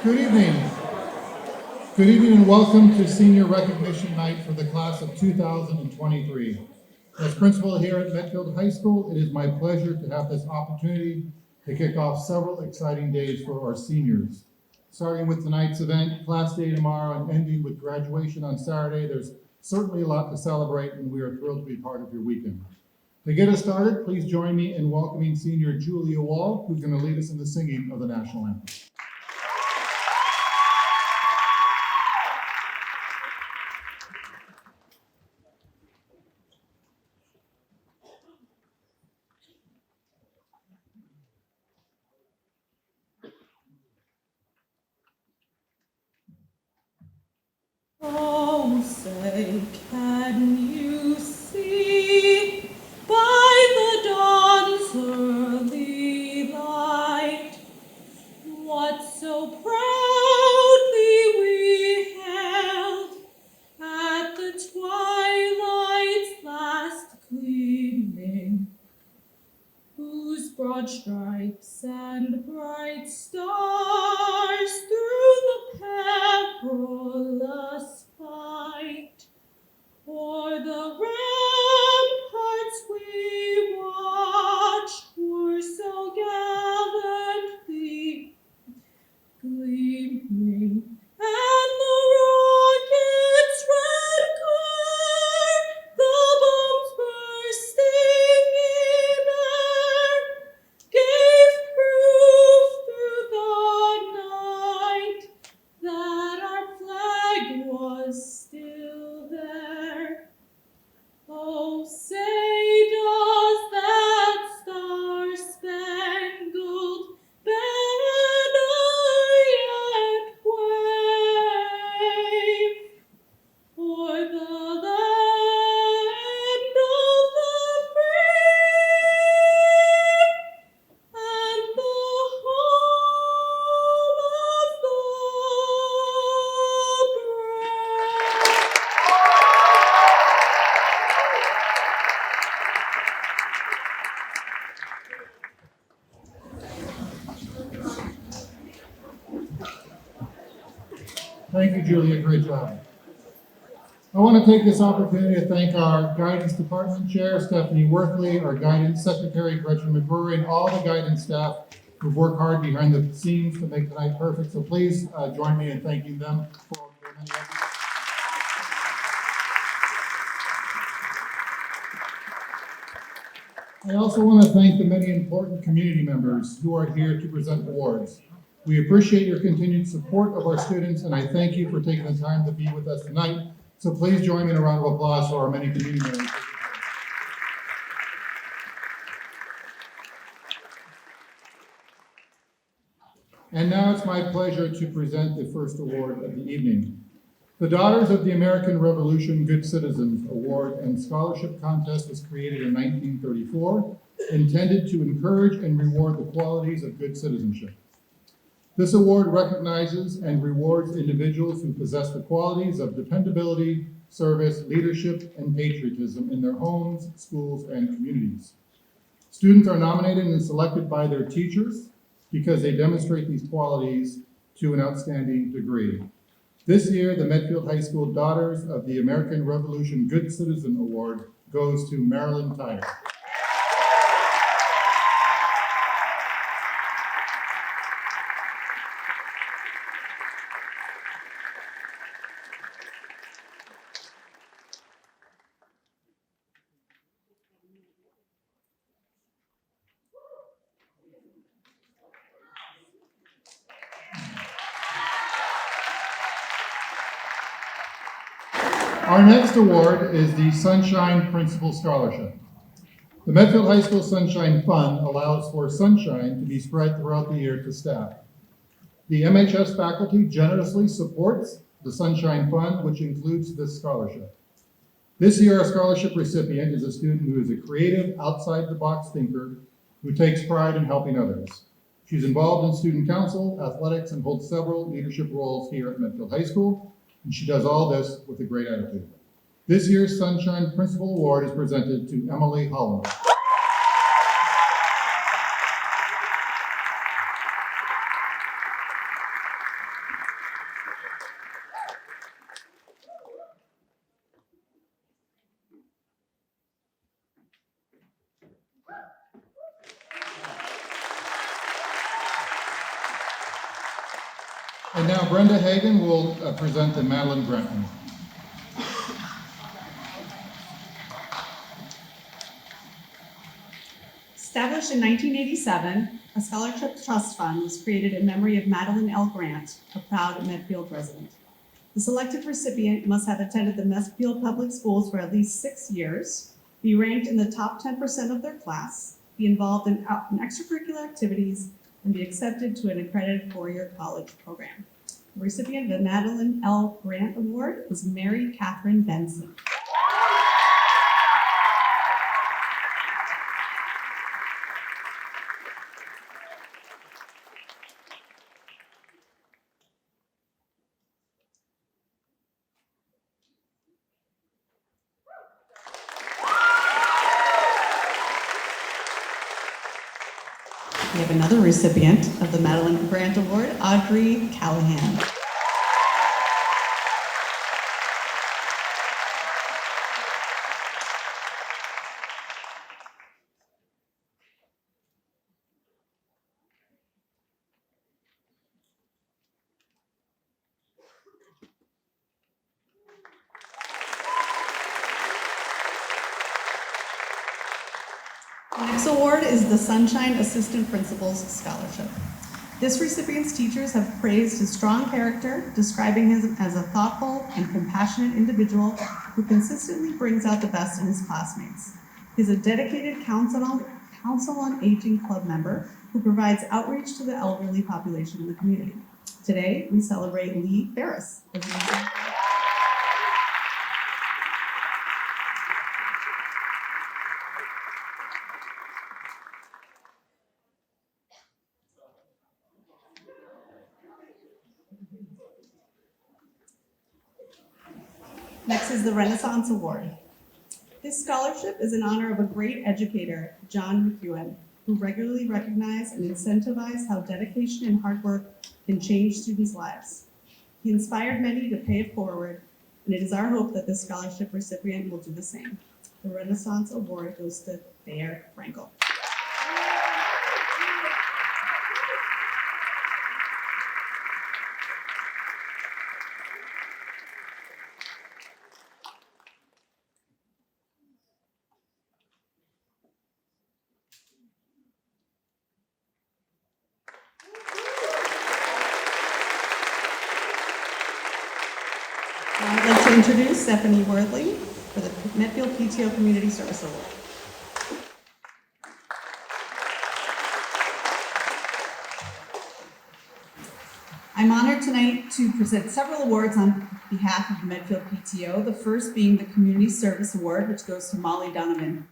Good evening. Good evening and welcome to Senior Recognition Night for the class of 2023. As principal here at Medfield High School, it is my pleasure to have this opportunity to kick off several exciting days for our seniors. Starting with tonight's event, class day tomorrow, and ending with graduation on Saturday, there's certainly a lot to celebrate, and we are thrilled to be part of your weekend. To get us started, please join me in welcoming senior Julia Wall, who's going to lead us in the singing of the national anthem. Oh, say, can you see by the dawn's early light what so proudly we hailed at the twilight's last gleaming, whose broad stripes and bright stars through the perilous fight o'er the ramparts we watched were so gallantly gleaming, and the rocket's red glare, the bombs bursting in air, gave proof through the night that our flag was still there. Oh, say does that star-spangled banner yet wave o'er the land of the free and the home of the brave? Thank you, Julia. Great job. I want to take this opportunity to thank our Guidance Department Chair, Stephanie Worthley, our Guidance Secretary, Gretchen McBrory, and all the guidance staff who've worked hard behind the scenes to make tonight perfect. So please join me in thanking them for their many efforts. I also want to thank the many important community members who are here to present awards. We appreciate your continued support of our students, and I thank you for taking the time to be with us tonight. So please join me in a round of applause for our many community members. And now it's my pleasure to present the first award of the evening. The Daughters of the American Revolution Good Citizens Award and Scholarship Contest was created in 1934, intended to encourage and reward the qualities of good citizenship. This award recognizes and rewards individuals who possess the qualities of dependability, service, leadership, and patriotism in their homes, schools, and communities. Students are nominated and selected by their teachers because they demonstrate these qualities to an outstanding degree. This year, the Medfield High School Daughters of the American Revolution Good Citizen Award goes to Marilyn Tyler. Our next award is the Sunshine Principal Scholarship. The Medfield High School Sunshine Fund allows for sunshine to be spread throughout the year to staff. The MHS faculty generously supports the Sunshine Fund, which includes this scholarship. This year, our scholarship recipient is a student who is a creative, outside-the-box thinker who takes pride in helping others. She's involved in student council, athletics, and holds several leadership roles here at Medfield High School, and she does all this with a great attitude. This year's Sunshine Principal Award is presented to Emily Holland. And now Brenda Hagan will present the Madeline Grant Award. Established in 1987, a scholarship trust fund was created in memory of Madeline L. Grant, a proud Medfield resident. The selected recipient must have attended the Medfield Public Schools for at least 6 years, be ranked in the top 10% of their class, be involved in extracurricular activities, and be accepted to an accredited four-year college program. The recipient of the Madeline L. Grant Award is Mary Catherine Benson. We have another recipient of the Madeline Grant Award, Audrey Callahan. The next award is the Sunshine Assistant Principal's Scholarship. This recipient's teachers have praised his strong character, describing him as a thoughtful and compassionate individual who consistently brings out the best in his classmates. He's a dedicated Council on Aging club member who provides outreach to the elderly population in the community. Today, we celebrate Lee Ferris. Next is the Renaissance Award. This scholarship is in honor of a great educator, John McEwen, who regularly recognized and incentivized how dedication and hard work can change students' lives. He inspired many to pay it forward, and it is our hope that this scholarship recipient will do the same. The Renaissance Award goes to Thayer Frankel. I'd like to introduce Stephanie Worthley for the Medfield PTO Community Service Award. I'm honored tonight to present several awards on behalf of the Medfield PTO, the first being the Community Service Award, which goes to Molly Donovan.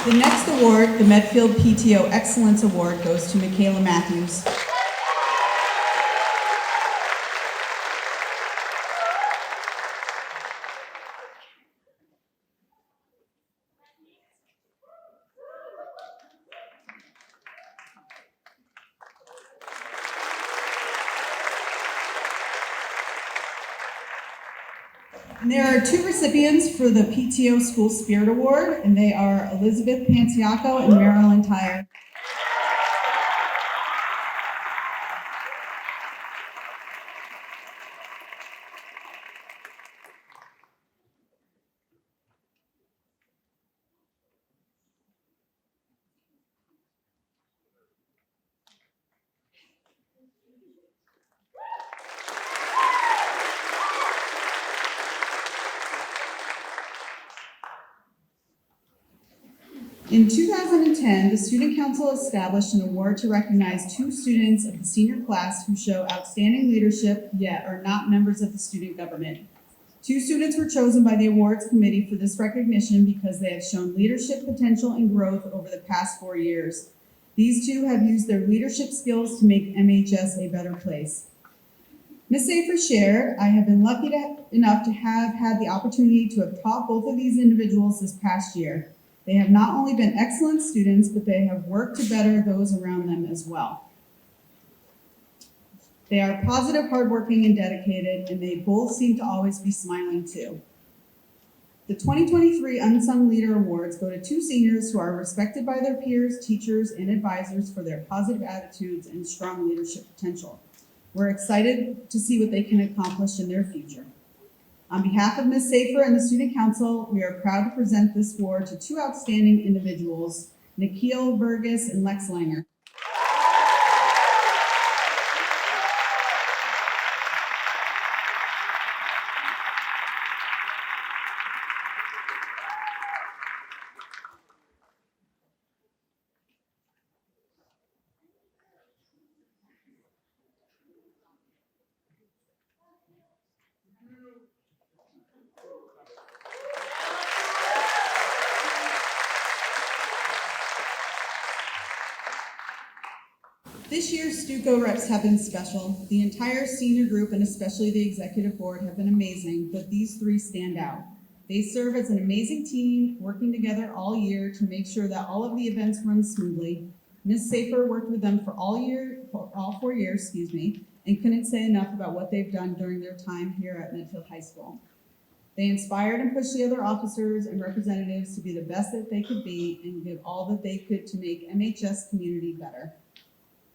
The next award, the Medfield PTO Excellence Award, goes to Michaela Matthews. And there are two recipients for the PTO School Spirit Award, and they are Elizabeth Panciaco and Marilyn Tyre. In 2010, the Student Council established an award to recognize two students of the senior class who show outstanding leadership, yet are not members of the student government. Two students were chosen by the awards committee for this recognition because they have shown leadership potential and growth over the past 4 years. These two have used their leadership skills to make MHS a better place. Ms. Safer shared, I have been lucky enough to have had the opportunity to have taught both of these individuals this past year. They have not only been excellent students, but they have worked to better those around them as well. They are positive, hardworking, and dedicated, and they both seem to always be smiling too. The 2023 Unsung Leader Awards go to two seniors who are respected by their peers, teachers, and advisors for their positive attitudes and strong leadership potential. We're excited to see what they can accomplish in their future. On behalf of Ms. Safer and the Student Council, we are proud to present this award to two outstanding individuals, Nikhil Vergas and Lex Langer. This year's Stuco reps have been special. The entire senior group and especially the executive board have been amazing, but these three stand out. They serve as an amazing team, working together all year to make sure that all of the events run smoothly. Ms. Safer worked with them for all 4 years, and couldn't say enough about what they've done during their time here at Medfield High School. They inspired and pushed the other officers and representatives to be the best that they could be and give all that they could to make MHS community better.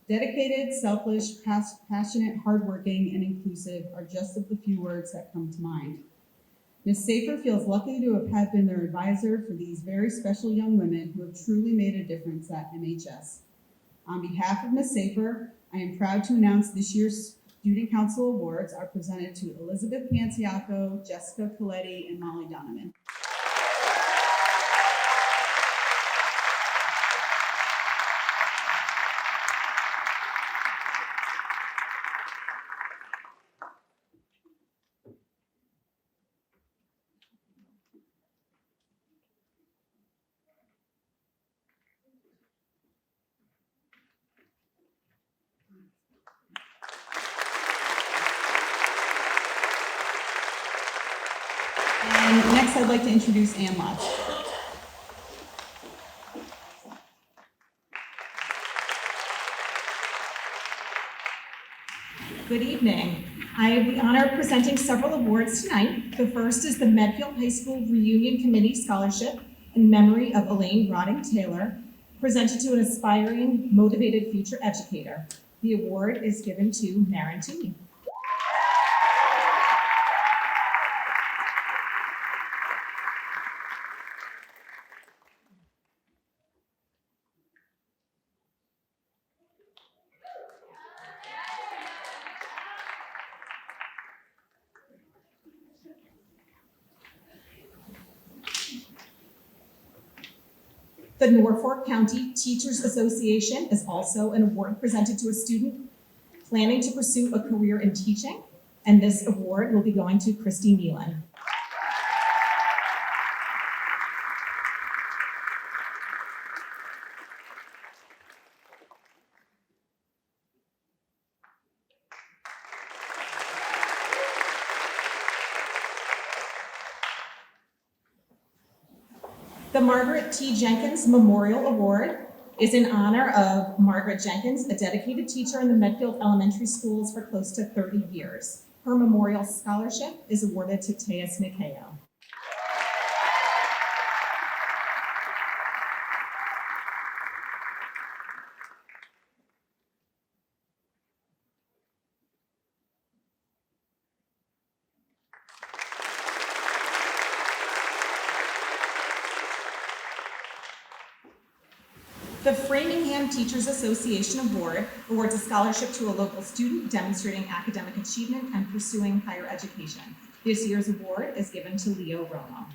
Dedicated, selfless, passionate, hardworking, and inclusive are just of the few words that come to mind. Ms. Safer feels lucky to have been their advisor for these very special young women who have truly made a difference at MHS. On behalf of Ms. Safer, I am proud to announce this year's Student Council Awards are presented to Elizabeth Panciaco, Jessica Coletti, and Molly Donovan. And next, I'd like to introduce Ann Lodge. Good evening. I have the honor of presenting several awards tonight. The first is the Medfield High School Reunion Committee Scholarship in memory of Elaine Rodding Taylor, presented to an aspiring, motivated future educator. The award is given to Maren Toomey. The Norfolk County Teachers Association is also an award presented to a student planning to pursue a career in teaching, and this award will be going to Christy Nealon. The Margaret T. Jenkins Memorial Award is in honor of Margaret Jenkins, a dedicated teacher in the Medfield Elementary Schools for close to 30 years. Her memorial scholarship is awarded to Teas Mikhail. The Framingham Teachers Association Award awards a scholarship to a local student demonstrating academic achievement and pursuing higher education. This year's award is given to Leo Romo.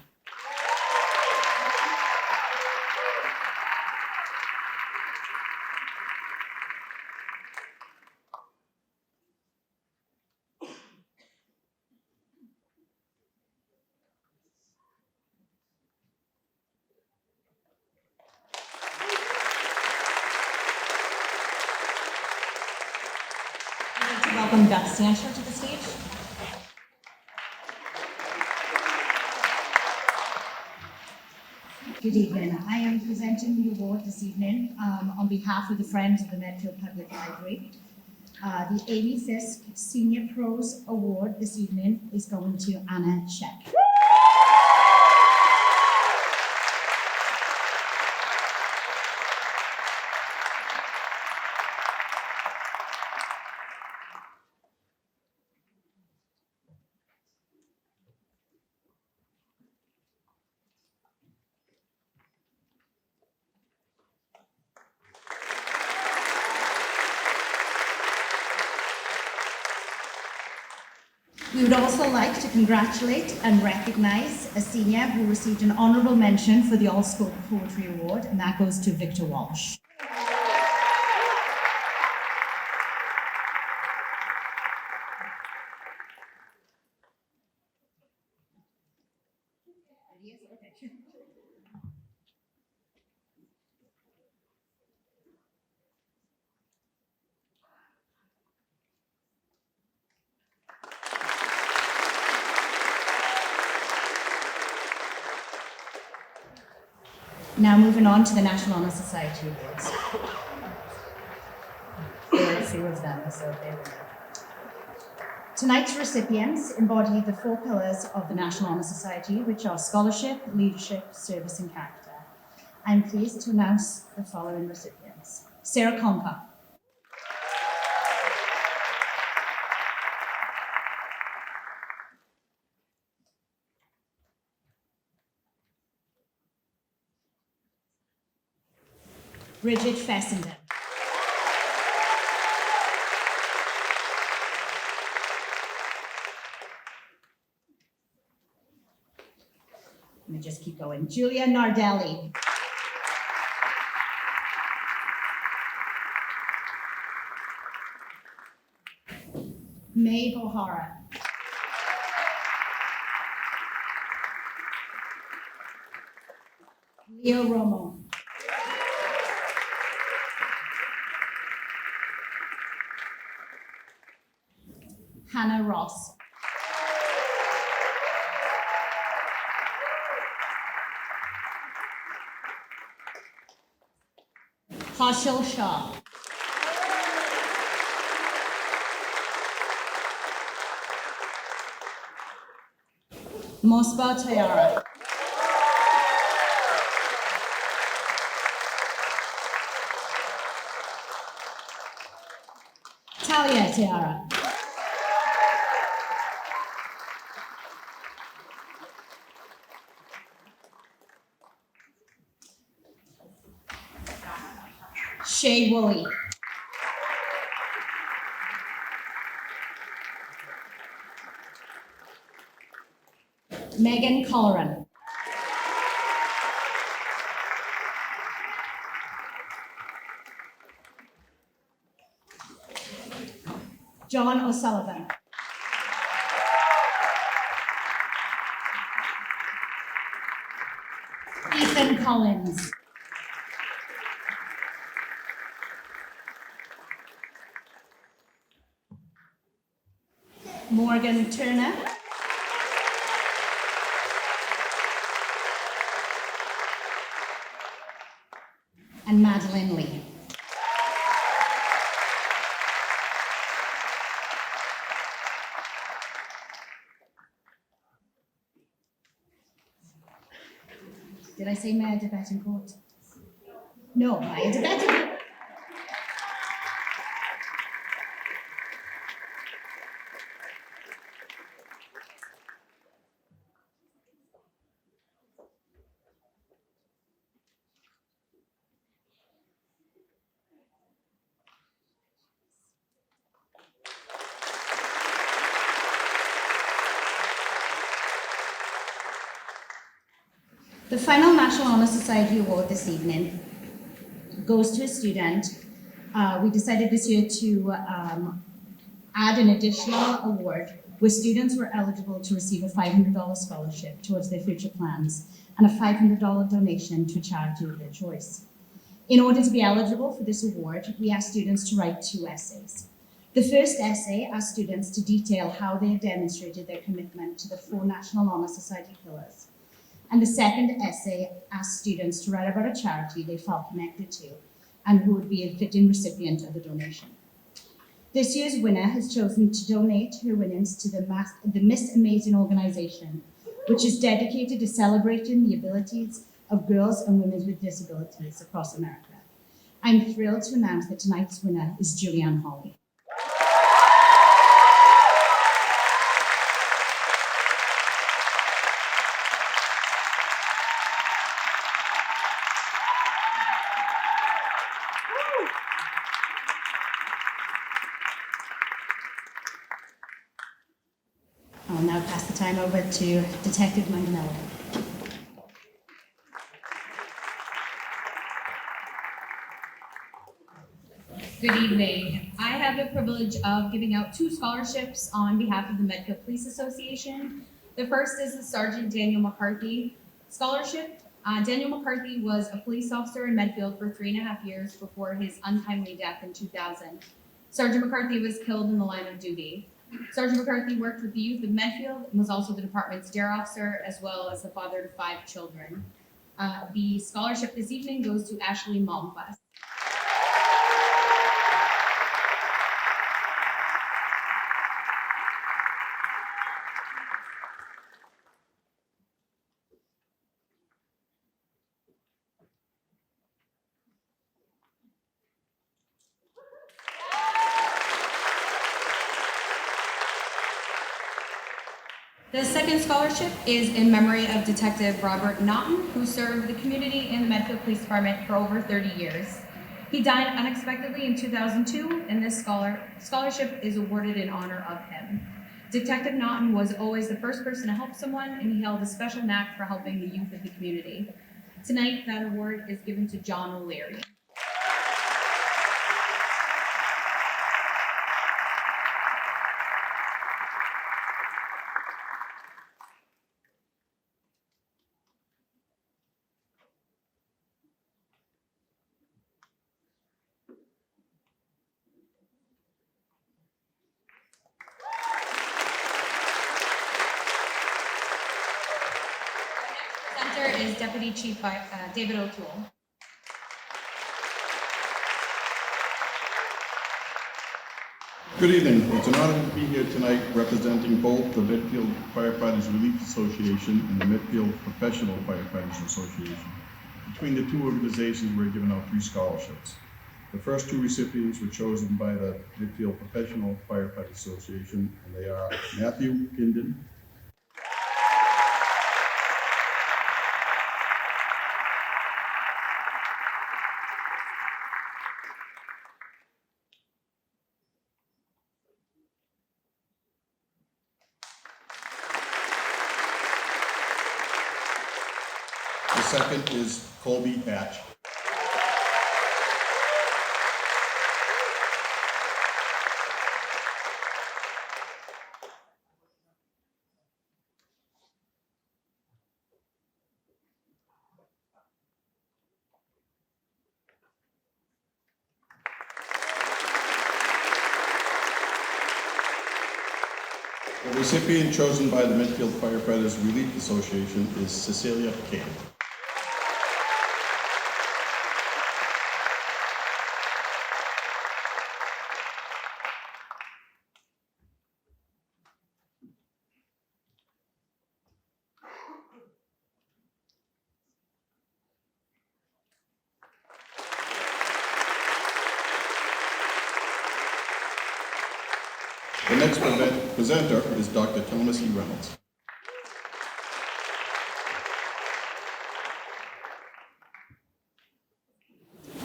I'd like to welcome Beth Sancher to the stage. Good evening. I am presenting the award this evening on behalf of the Friends of the Medfield Public Library. The Amy Fisk Senior Pros Award this evening is going to Anna Sheck. We would also like to congratulate and recognise a senior who received an honourable mention for the All School Poetry Award, and that goes to Victor Walsh. Now moving on to the National Honor Society Awards. There are a few of them, so bear with me. Tonight's recipients embody the 4 pillars of the National Honor Society, which are scholarship, leadership, service, and character. I'm pleased to announce the following recipients. Sarah Conker. Bridget Fessenden. Let me just keep going. Julia Nardelli. Mae O'Hara. Leo Romo. Hannah Ross. Harshil Shah. Mosba Tayara. Talia Tayara. Shay Woolley. Megan Colleran. John O'Sullivan. Ethan Collins. Morgan Turner. And Madeline Lee. Did I say Maya de Betancourt? No, Maya de Betancourt. The final National Honor Society Award this evening goes to a student. We decided this year to add an additional award where students were eligible to receive a $500 scholarship towards their future plans and a $500 donation to a charity of their choice. In order to be eligible for this award, we asked students to write 2 essays. The first essay asked students to detail how they had demonstrated their commitment to the 4 National Honor Society pillars. And the second essay asked students to write about a charity they felt connected to and who would be a fitting recipient of the donation. This year's winner has chosen to donate her winnings to the Miss Amazing organization, which is dedicated to celebrating the abilities of girls and women with disabilities across America. I'm thrilled to announce that tonight's winner is Julianne Hawley. I'll now pass the time over to Detective Manganello. Good evening. I have the privilege of giving out 2 scholarships on behalf of the Medfield Police Association. The first is the Sergeant Daniel McCarthy Scholarship. Daniel McCarthy was a police officer in Medfield for 3.5 years before his untimely death in 2000. Sergeant McCarthy was killed in the line of duty. Sergeant McCarthy worked with the youth of Medfield and was also the department's dare officer, as well as the father to 5 children. The scholarship this evening goes to Ashley Malmquist. The second scholarship is in memory of Detective Robert Naughton, who served the community in the Medfield Police Department for over 30 years. He died unexpectedly in 2002, and this scholarship is awarded in honor of him. Detective Naughton was always the first person to help someone, and he held a special knack for helping the youth of the community. Tonight, that award is given to John O'Leary. Presenter is Deputy Chief David O'Toole. Good evening. It's an honor to be here tonight representing both the Medfield Firefighters Relief Association and the Medfield Professional Firefighters Association. Between the 2 organizations, we're giving out 3 scholarships. The first 2 recipients were chosen by the Medfield Professional Firefighters Association, and they are Matthew Pinden The second is Colby Hatch. The recipient chosen by the Medfield Firefighters Relief Association is Cecilia King. The next presenter is Dr. Thomas E. Reynolds.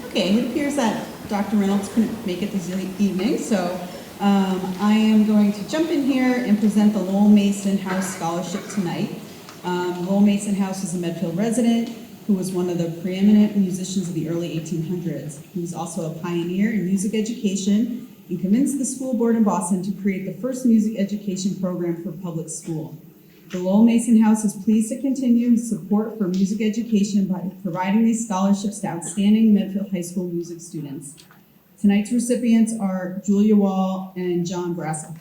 Okay, it appears that Dr. Reynolds couldn't make it this evening, so I am going to jump in here and present the Lowell Mason House Scholarship tonight. Lowell Mason House is a Medfield resident who was one of the preeminent musicians of the early 1800s. He was also a pioneer in music education and convinced the school board in Boston to create the first music education program for public school. The Lowell Mason House is pleased to continue support for music education by providing these scholarships to outstanding Medfield High School music students. Tonight's recipients are Julia Wall and John Brassel.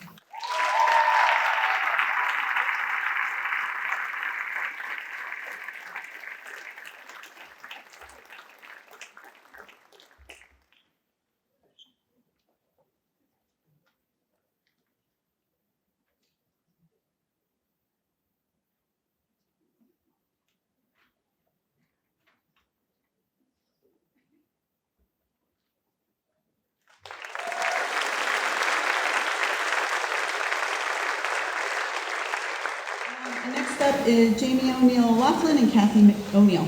up is Jamie O'Neill Laughlin and Kathy O'Neill.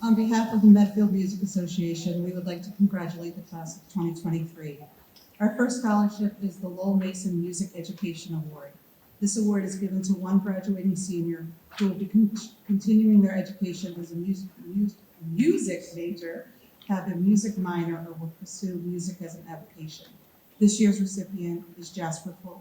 On behalf of the Medfield Music Association, we would like to congratulate the class of 2023. Our first scholarship is the Lowell Mason Music Education Award. This award is given to one graduating senior who will be continuing their education as a music major, have a music minor, or will pursue music as an avocation. This year's recipient is Jasper Fuller.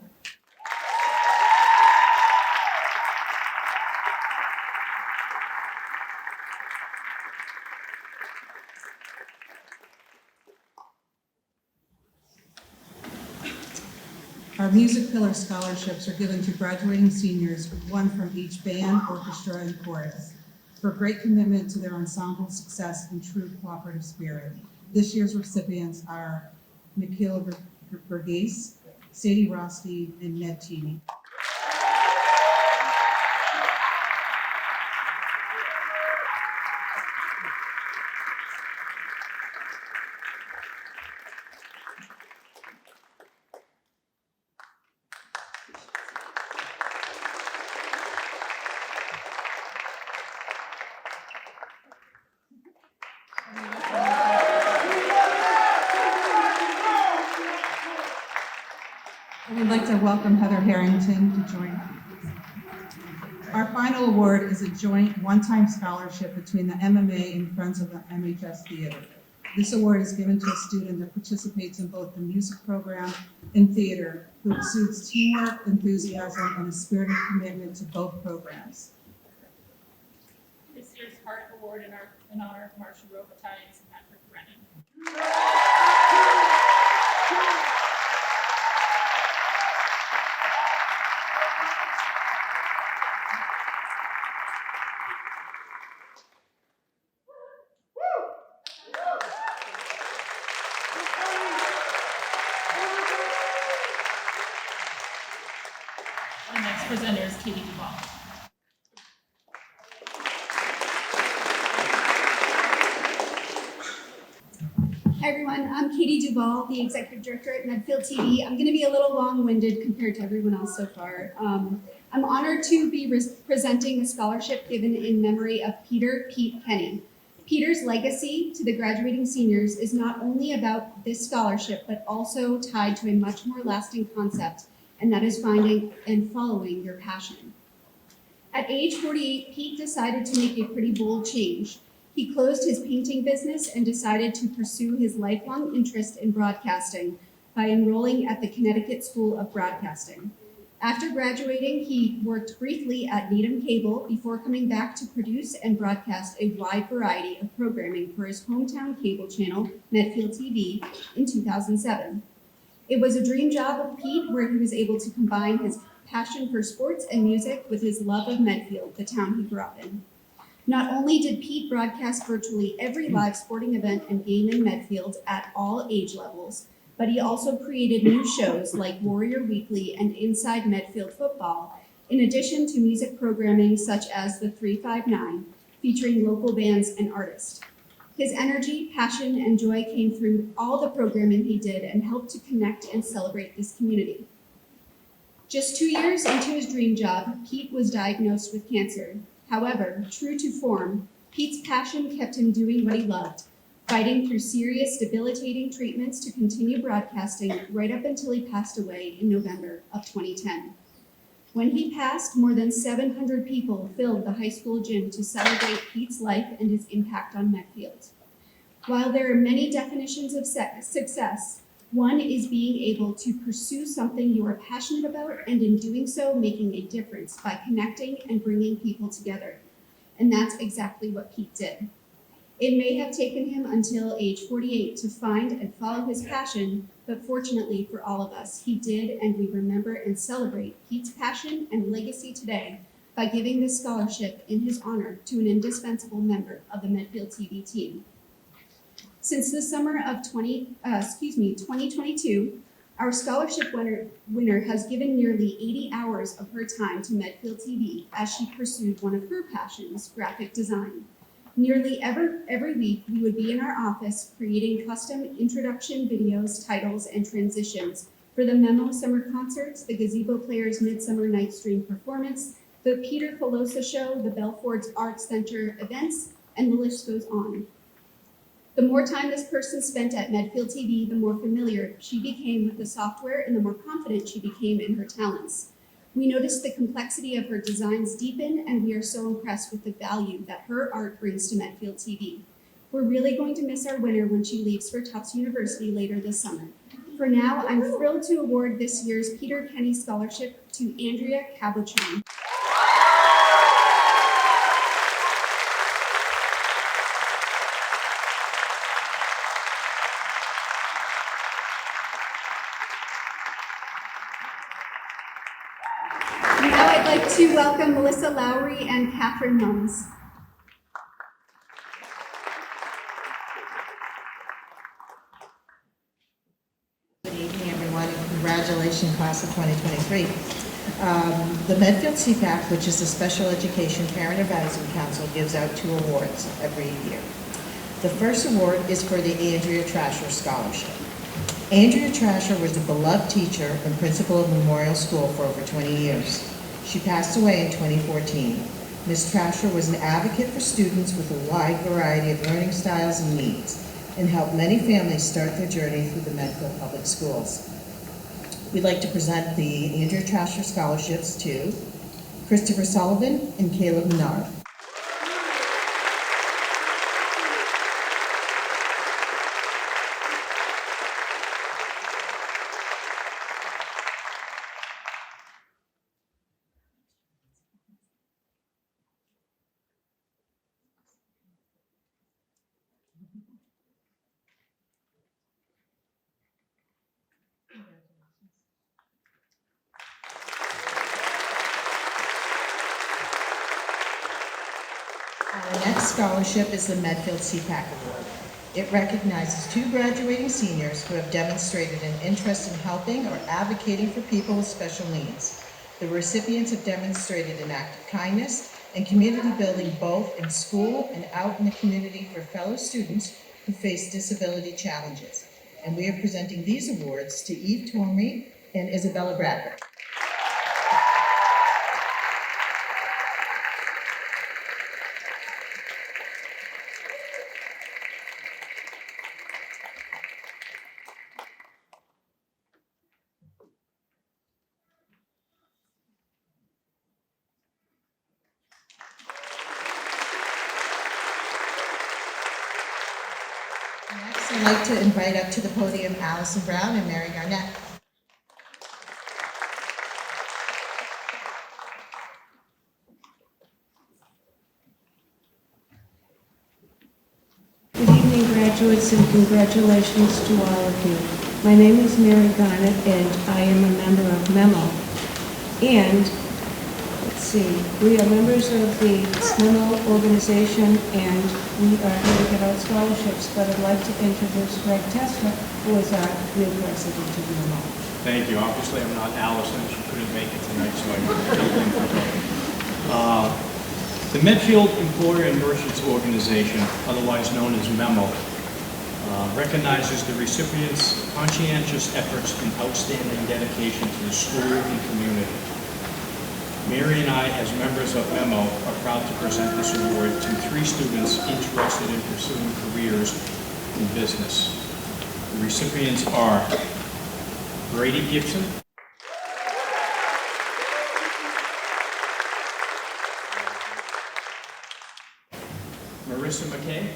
Our Music Pillar scholarships are given to graduating seniors, one from each band, orchestra, and chorus, for great commitment to their ensemble success and true cooperative spirit. This year's recipients are Nikhil Verghese, Sadie Roski, and Ned Cheney. We'd like to welcome Heather Harrington to join. Our final award is a joint one-time scholarship between the MMA and Friends of the MHS Theater. This award is given to a student that participates in both the music program and theater, who exudes teamwork, enthusiasm, and a spirited commitment to both programs. This year's Heart Award in honor of Marcia Robitaille and Patrick Brennan. The next presenter is Katie Duvall. Hi everyone, I'm Katie Duvall, the Executive Director at Medfield TV. I'm going to be a little long-winded compared to everyone else so far. I'm honored to be presenting a scholarship given in memory of Pete Kenny. Peter's legacy to the graduating seniors is not only about this scholarship, but also tied to a much more lasting concept, and that is finding and following your passion. At age 48, Pete decided to make a pretty bold change. He closed his painting business and decided to pursue his lifelong interest in broadcasting by enrolling at the Connecticut School of Broadcasting. After graduating, he worked briefly at Needham Cable before coming back to produce and broadcast a wide variety of programming for his hometown cable channel, Medfield TV, in 2007. It was a dream job of Pete, where he was able to combine his passion for sports and music with his love of Medfield, the town he grew up in. Not only did Pete broadcast virtually every live sporting event and game in Medfield at all age levels, but he also created new shows like Warrior Weekly and Inside Medfield Football, in addition to music programming such as the 359, featuring local bands and artists. His energy, passion, and joy came through all the programming he did and helped to connect and celebrate this community. Just 2 years into his dream job, Pete was diagnosed with cancer. However, true to form, Pete's passion kept him doing what he loved, fighting through serious, debilitating treatments to continue broadcasting right up until he passed away in November of 2010. When he passed, more than 700 people filled the high school gym to celebrate Pete's life and his impact on Medfield. While there are many definitions of success, one is being able to pursue something you are passionate about, and in doing so, making a difference by connecting and bringing people together. And that's exactly what Pete did. It may have taken him until age 48 to find and follow his passion, but fortunately for all of us, he did, and we remember and celebrate Pete's passion and legacy today by giving this scholarship in his honor to an indispensable member of the Medfield TV team. Since the summer of 2022, our scholarship winner has given nearly 80 hours of her time to Medfield TV as she pursued one of her passions, graphic design. Nearly every week, we would be in our office creating custom introduction videos, titles, and transitions for the Memo Summer Concerts, the Gazebo Players Midsummer Night's Dream Performance, the Peter Filosa Show, the Belford's Arts Center events, and the list goes on. The more time this person spent at Medfield TV, the more familiar she became with the software and the more confident she became in her talents. We noticed the complexity of her designs deepen, and we are so impressed with the value that her art brings to Medfield TV. We're really going to miss our winner when she leaves for Tufts University later this summer. For now, I'm thrilled to award this year's Peter Kenny Scholarship to Andrea Cabochon. Now I'd like to welcome Melissa Lowry and Catherine Mums. Good evening, everyone, and congratulations, class of 2023. The Medfield CPAC, which is the Special Education Parent Advisory Council, gives out 2 awards every year. The first award is for the Andrea Trasher Scholarship. Andrea Trasher was a beloved teacher and principal of Memorial School for over 20 years. She passed away in 2014. Ms. Trasher was an advocate for students with a wide variety of learning styles and needs, and helped many families start their journey through the Medfield Public Schools. We'd like to present the Andrea Trasher Scholarships to Christopher Sullivan and Caleb Menard. Our next scholarship is the Medfield CPAC Award. It recognizes 2 graduating seniors who have demonstrated an interest in helping or advocating for people with special needs. The recipients have demonstrated an act of kindness and community building both in school and out in the community for fellow students who face disability challenges. And we are presenting these awards to Eve Tormey and Isabella Bradford. Next, I'd like to invite up to the podium Allison Brown and Mary Garnett. Good evening, graduates, and congratulations to all of you. My name is Mary Garnett, and I am a member of MEMO. And, let's see, we are members of the MEMO organization, and we are here to give out scholarships, but I'd like to introduce Greg Testa, who is our new president of MEMO. Thank you. Obviously, I'm not Allison. She couldn't make it tonight, so I couldn't. The Medfield Employer and Merchants Organization, otherwise known as MEMO, recognizes the recipients' conscientious efforts and outstanding dedication to the school and community. Mary and I, as members of MEMO, are proud to present this award to 3 students interested in pursuing careers in business. The recipients are Brady Gibson, Marissa McKay,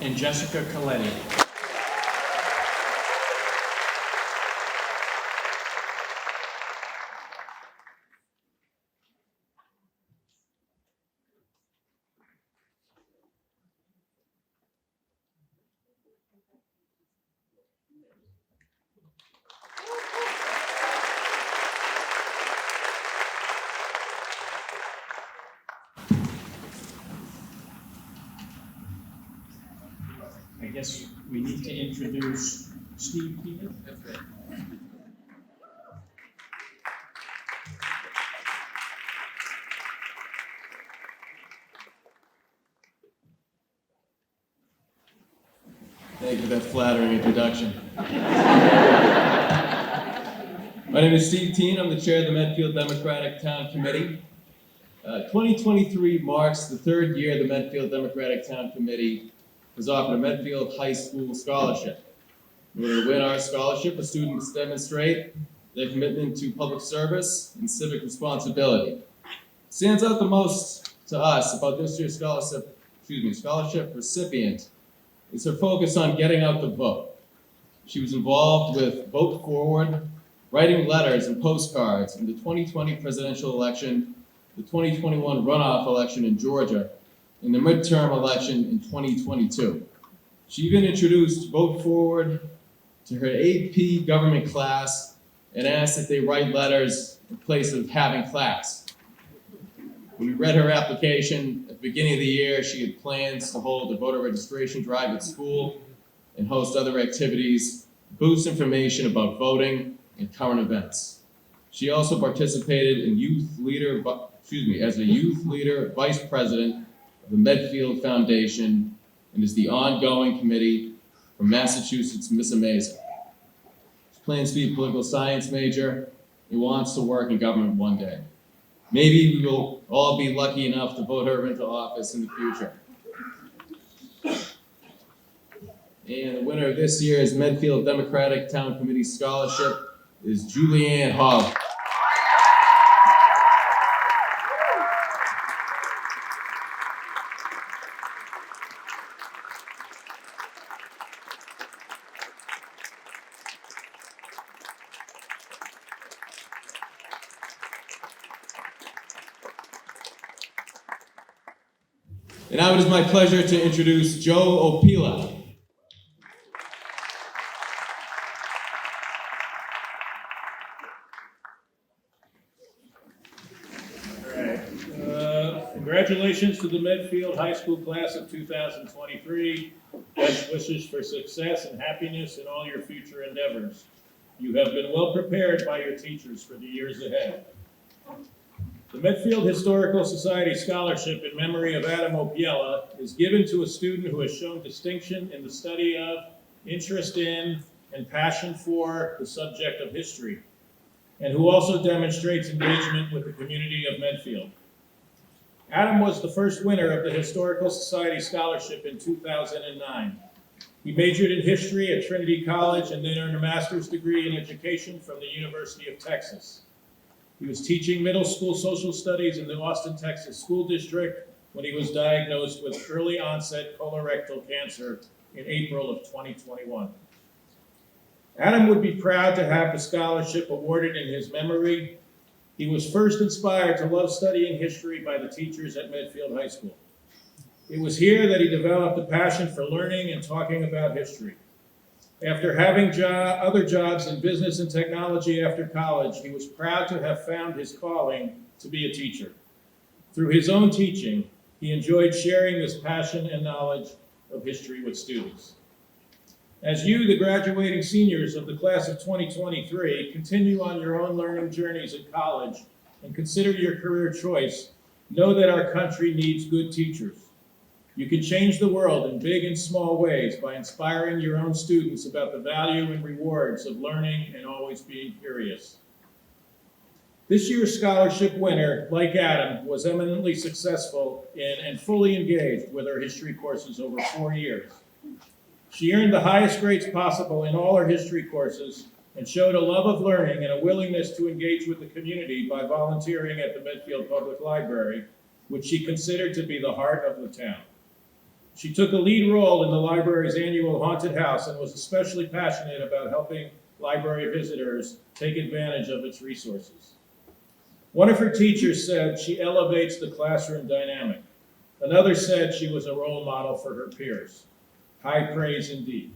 and Jessica Coletti. I guess we need to introduce Steve Peter. That's right. Thank you for that flattering introduction. My name is Steve Teen. I'm the chair of the Medfield Democratic Town Committee. 2023 marks the third year the Medfield Democratic Town Committee has offered a Medfield High School scholarship. In order to win our scholarship, the students demonstrate their commitment to public service and civic responsibility. What stands out the most to us about this year's scholarship recipient is her focus on getting out the vote. She was involved with Vote Forward, writing letters and postcards in the 2020 presidential election, the 2021 runoff election in Georgia, and the midterm election in 2022. She even introduced Vote Forward to her AP government class and asked that they write letters in place of having class. When we read her application at the beginning of the year, she had plans to hold a voter registration drive at school and host other activities, boost information about voting and current events. She also participated in as a youth leader vice president of the Medfield Foundation and is the ongoing committee for Massachusetts Miss Amazing. She plans to be a political science major and wants to work in government one day. Maybe we will all be lucky enough to vote her into office in the future. And the winner of this year's Medfield Democratic Town Committee Scholarship is Julianne Hall. And now it is my pleasure to introduce Joe Opila. Congratulations to the Medfield High School class of 2023. Best wishes for success and happiness in all your future endeavors. You have been well prepared by your teachers for the years ahead. The Medfield Historical Society Scholarship in memory of Adam Opiella is given to a student who has shown distinction in the study of, interest in, and passion for the subject of history, and who also demonstrates engagement with the community of Medfield. Adam was the first winner of the Historical Society Scholarship in 2009. He majored in history at Trinity College and then earned a master's degree in education from the University of Texas. He was teaching middle school social studies in the Austin, Texas School District when he was diagnosed with early onset colorectal cancer in April of 2021. Adam would be proud to have the scholarship awarded in his memory. He was first inspired to love studying history by the teachers at Medfield High School. It was here that he developed a passion for learning and talking about history. After having other jobs in business and technology after college, he was proud to have found his calling to be a teacher. Through his own teaching, he enjoyed sharing this passion and knowledge of history with students. As you, the graduating seniors of the class of 2023, continue on your own learning journeys at college and consider your career choice, know that our country needs good teachers. You can change the world in big and small ways by inspiring your own students about the value and rewards of learning and always being curious. This year's scholarship winner, like Adam, was eminently successful in and fully engaged with her history courses over 4 years. She earned the highest grades possible in all her history courses and showed a love of learning and a willingness to engage with the community by volunteering at the Medfield Public Library, which she considered to be the heart of the town. She took a lead role in the library's annual haunted house and was especially passionate about helping library visitors take advantage of its resources. One of her teachers said she elevates the classroom dynamic. Another said she was a role model for her peers. High praise indeed.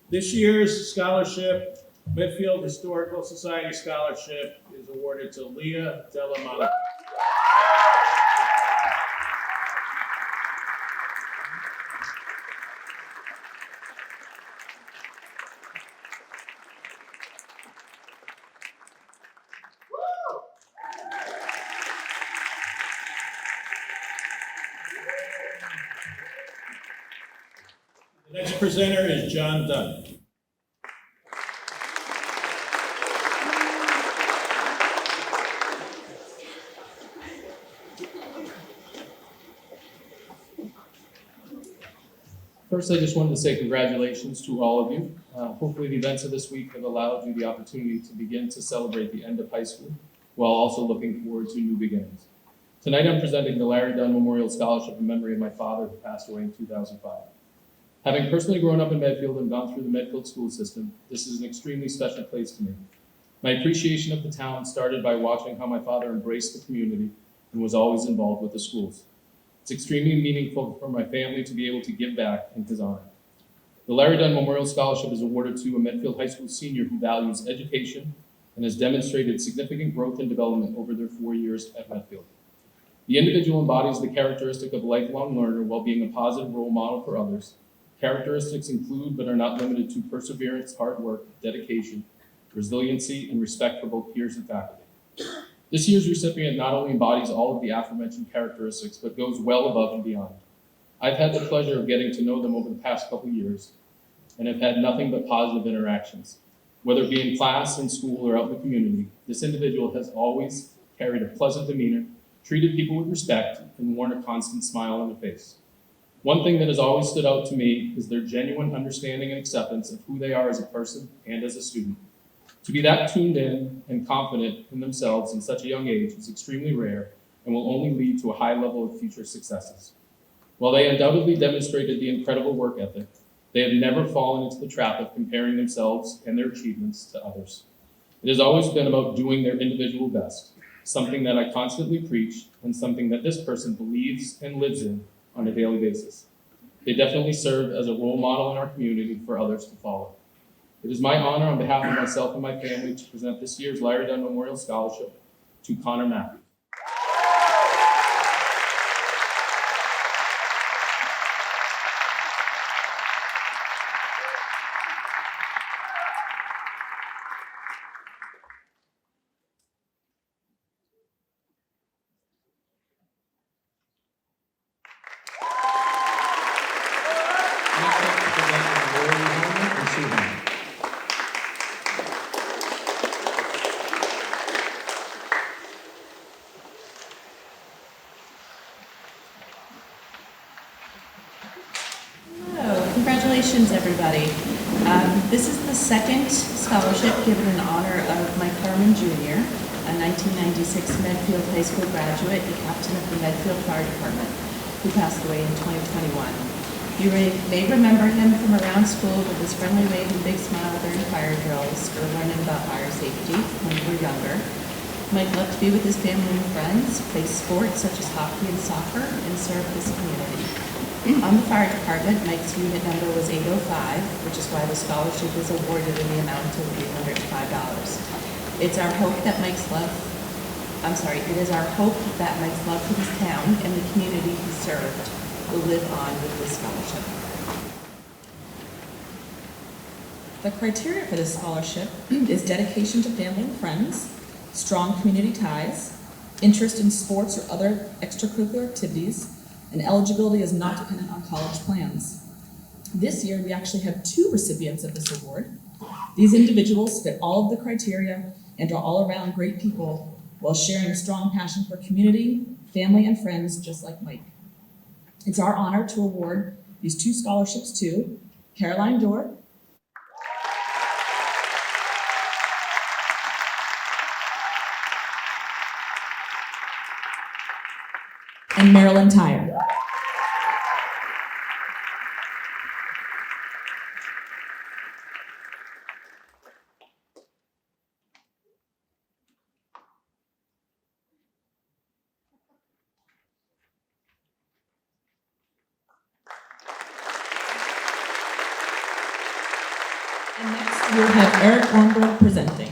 This year's scholarship, Medfield Historical Society Scholarship, is awarded to Leah Della Monica. The next next presenter is John Dunn. First, I just wanted to say congratulations to all of you. Hopefully the events of this week have allowed you the opportunity to begin to celebrate the end of high school while also looking forward to new beginnings. Tonight I'm presenting the Larry Dunn Memorial Scholarship in memory of my father who passed away in 2005. Having personally grown up in Medfield and gone through the Medfield school system, this is an extremely special place to me. My appreciation of the town started by watching how my father embraced the community and was always involved with the schools. It's extremely meaningful for my family to be able to give back in his honor. The Larry Dunn Memorial Scholarship is awarded to a Medfield High School senior who values education and has demonstrated significant growth and development over their 4 years at Medfield. The individual embodies the characteristic of a lifelong learner while being a positive role model for others. Characteristics include, but are not limited to, perseverance, hard work, dedication, resiliency, and respect for both peers and faculty. This year's recipient not only embodies all of the aforementioned characteristics, but goes well above and beyond. I've had the pleasure of getting to know them over the past couple years and have had nothing but positive interactions. Whether it be in class, in school, or out in the community, this individual has always carried a pleasant demeanor, treated people with respect, and worn a constant smile on their face. One thing that has always stood out to me is their genuine understanding and acceptance of who they are as a person and as a student. To be that tuned in and confident in themselves in such a young age is extremely rare and will only lead to a high level of future successes. While they undoubtedly demonstrated the incredible work ethic, they have never fallen into the trap of comparing themselves and their achievements to others. It has always been about doing their individual best, something that I constantly preach and something that this person believes and lives in on a daily basis. They definitely serve as a role model in our community for others to follow. It is my honor on behalf of myself and my family to present this year's Larry Dunn Memorial Scholarship to Connor Matthews. Next up to present Lori Holman and Sue Holman. Hello, congratulations everybody. This is the second scholarship given in honor of Mike Harmon Jr., a 1996 Medfield High School graduate and captain of the Medfield Fire Department, who passed away in 2021. You may remember him from around school with his friendly wave and big smile during fire drills or learning about fire safety when we were younger. Mike loved to be with his family and friends, play sports such as hockey and soccer, and serve his community. On the fire department, Mike's unit number was 805, which is why the scholarship was awarded in the amount of $805. It is our hope that Mike's love for his town and the community he served will live on with this scholarship. The criteria for this scholarship is dedication to family and friends, strong community ties, interest in sports or other extracurricular activities, and eligibility is not dependent on college plans. This year, we actually have 2 recipients of this award. These individuals fit all of the criteria and are all around great people while sharing a strong passion for community, family, and friends, just like Mike. It's our honor to award these 2 scholarships to Caroline Dorr and Marilyn Tyre. And next, we'll have Eric Ornberg presenting.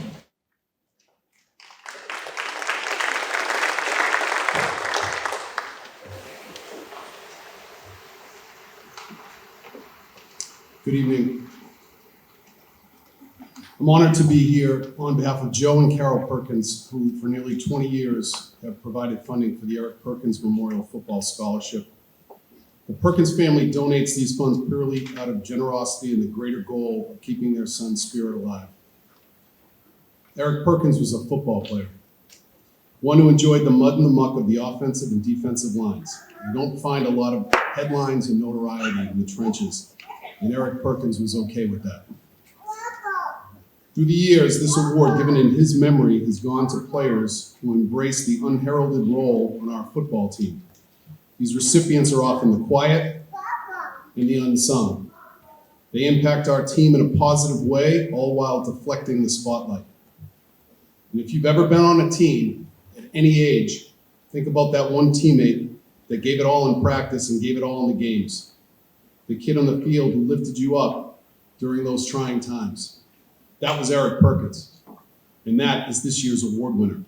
Good evening. I'm honored to be here on behalf of Joe and Carol Perkins, who for nearly 20 years have provided funding for the Eric Perkins Memorial Football Scholarship. The Perkins family donates these funds purely out of generosity and the greater goal of keeping their son's spirit alive. Eric Perkins was a football player, one who enjoyed the mud and the muck of the offensive and defensive lines. You don't find a lot of headlines and notoriety in the trenches, and Eric Perkins was okay with that. Through the years, this award given in his memory has gone to players who embrace the unheralded role on our football team. These recipients are often the quiet and the unsung. They impact our team in a positive way, all while deflecting the spotlight. And if you've ever been on a team at any age, think about that one teammate that gave it all in practice and gave it all in the games. The kid on the field who lifted you up during those trying times. That was Eric Perkins, and that is this year's award winner.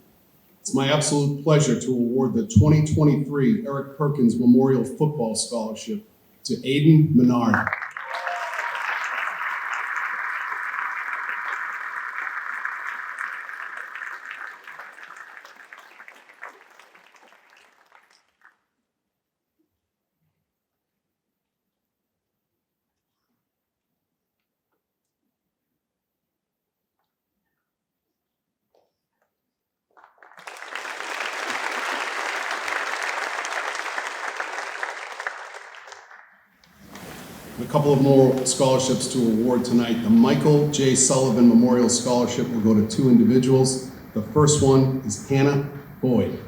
It's my absolute pleasure to award the 2023 Eric Perkins Memorial Football Scholarship to Aiden Menard. A couple of more scholarships to award tonight. The Michael J. Sullivan Memorial Scholarship will go to two individuals. The first one is Hannah Boyd.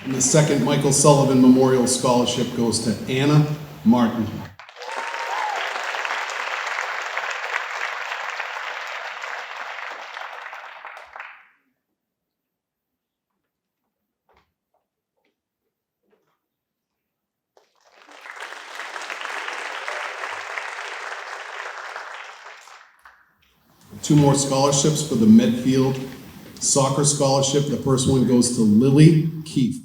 And the second Michael Sullivan Memorial Scholarship goes to Anna Martin. Two more scholarships for the Medfield Soccer Scholarship. The first one goes to Lily Keith.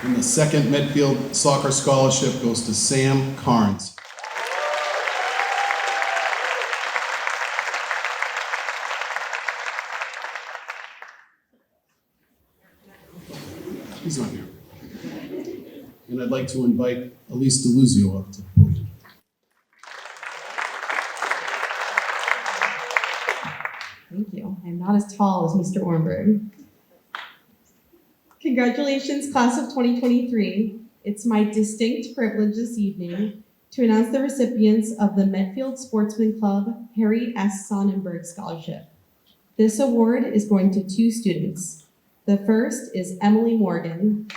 And the second Medfield Soccer Scholarship goes to Sam Carnes. He's not here. And I'd like to invite Elise DeLuzio up to the podium. Thank you. I'm not as tall as Mr. Ornberg. Congratulations, class of 2023. It's my distinct privilege this evening to announce the recipients of the Medfield Sportsman Club Harry S. Sonnenberg Scholarship. This award is going to two students. The first is Emily Morgan.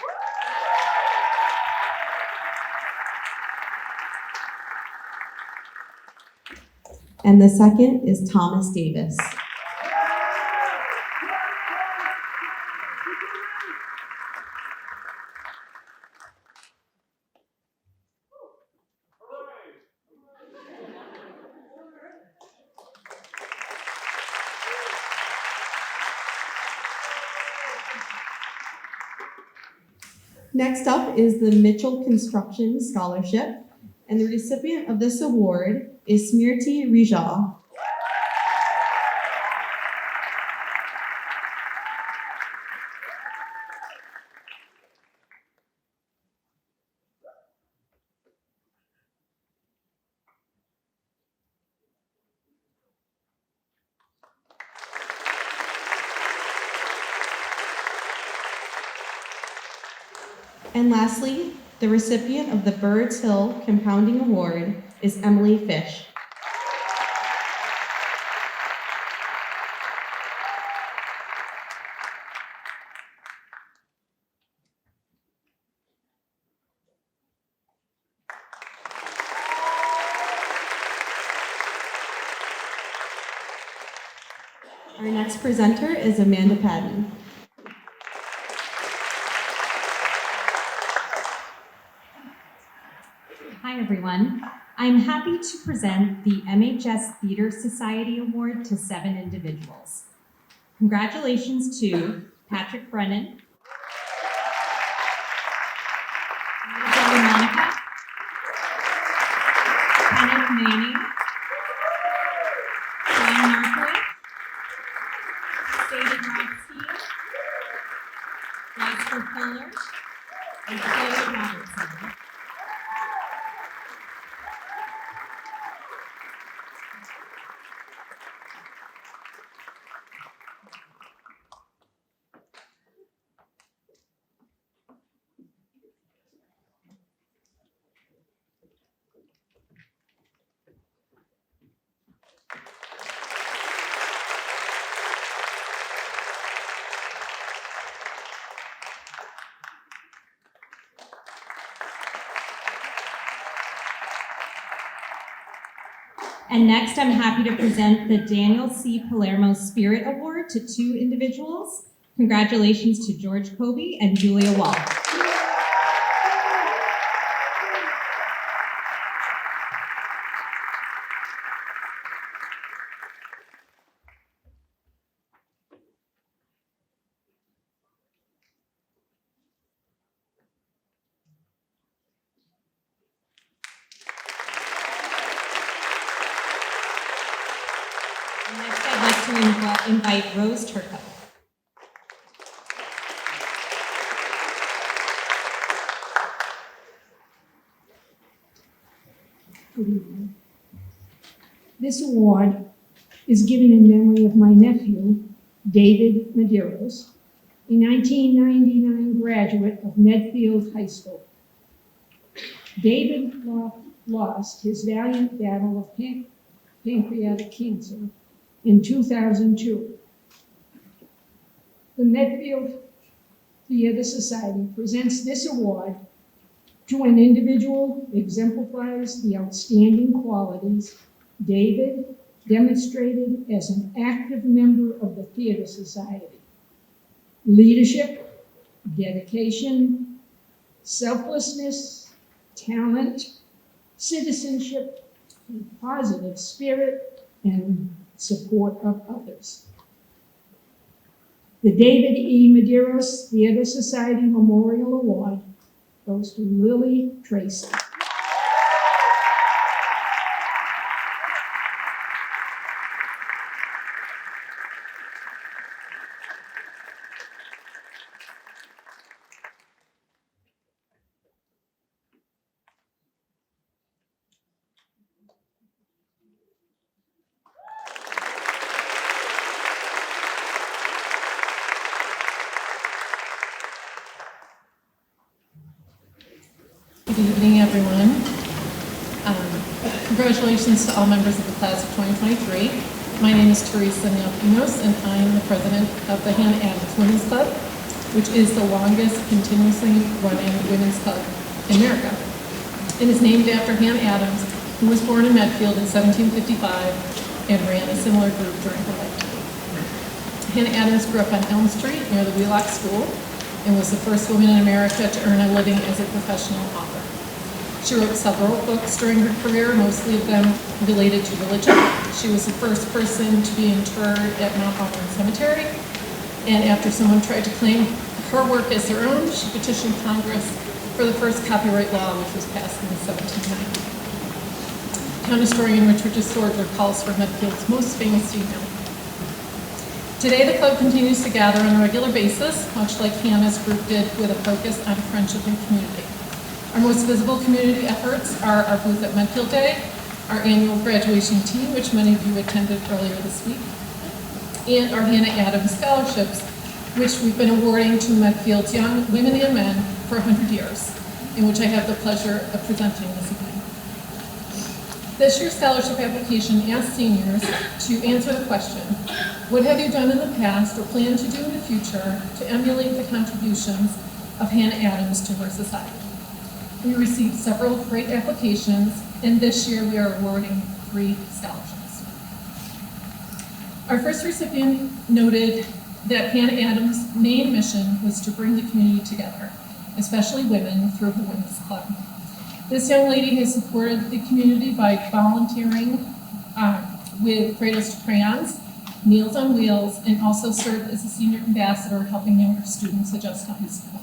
And the second is Thomas Davis. Next up is the Mitchell Construction Scholarship, and the recipient of this award is Smriti Rijal. And lastly, the recipient of the Birds Hill Compounding Award is Emily Fish. Our next presenter is Amanda Padden. Hi, everyone. I'm happy to present the MHS Theater Society Award to 7 individuals. Congratulations to Patrick Brennan, Zoe Monica, Kenneth Manning, John Markowitz, David Rothstein, Jasper Fuller, and Chloe Robertson. And next, I'm happy to present the Daniel C. Palermo Spirit Award to 2 individuals. Congratulations to George Kobe and Julia Wall. Next, I'd like to invite Rose Turco. Good evening. This award is given in memory of my nephew, David Medeiros, a 1999 graduate of Medfield High School. David lost his valiant battle of pancreatic cancer in 2002. The Medfield Theater Society presents this award to an individual who exemplifies the outstanding qualities David demonstrated as an active member of the Theater Society: leadership, dedication, selflessness, talent, citizenship, positive spirit, and support of others. The David E. Medeiros Theater Society Memorial Award goes to Lily Tracy. Good evening, everyone. Congratulations to all members of the class of 2023. My name is Teresa Neal-Pinos, and I am the president of the Hannah Adams Women's Club, which is the longest continuously running women's club in America. It is named after Hannah Adams, who was born in Medfield in 1755 and ran a similar group during her lifetime. Hannah Adams grew up on Elm Street near the Wheelock School and was the first woman in America to earn a living as a professional author. She wrote several books during her career, mostly of them related to religion. She was the first person to be interred at Mount Auburn Cemetery, and after someone tried to claim her work as their own, she petitioned Congress for the first copyright law, which was passed in 1790. Town historian Richard DeSorger calls her Medfield's most famous female. Today, the club continues to gather on a regular basis, much like Hannah's group did, with a focus on friendship and community. Our most visible community efforts are our booth at Medfield Day, our annual graduation tea, which many of you attended earlier this week, and our Hannah Adams Scholarships, which we've been awarding to Medfield's young women and men for 100 years, in which I have the pleasure of presenting this evening. This year's scholarship application asks seniors to answer the question, what have you done in the past or plan to do in the future to emulate the contributions of Hannah Adams to her society? We received several great applications, and this year we are awarding 3 scholarships. Our first recipient noted that Hannah Adams' main mission was to bring the community together, especially women, through her women's club. This young lady has supported the community by volunteering with Cradles to Crayons, Meals on Wheels, and also served as a senior ambassador helping younger students adjust to high school.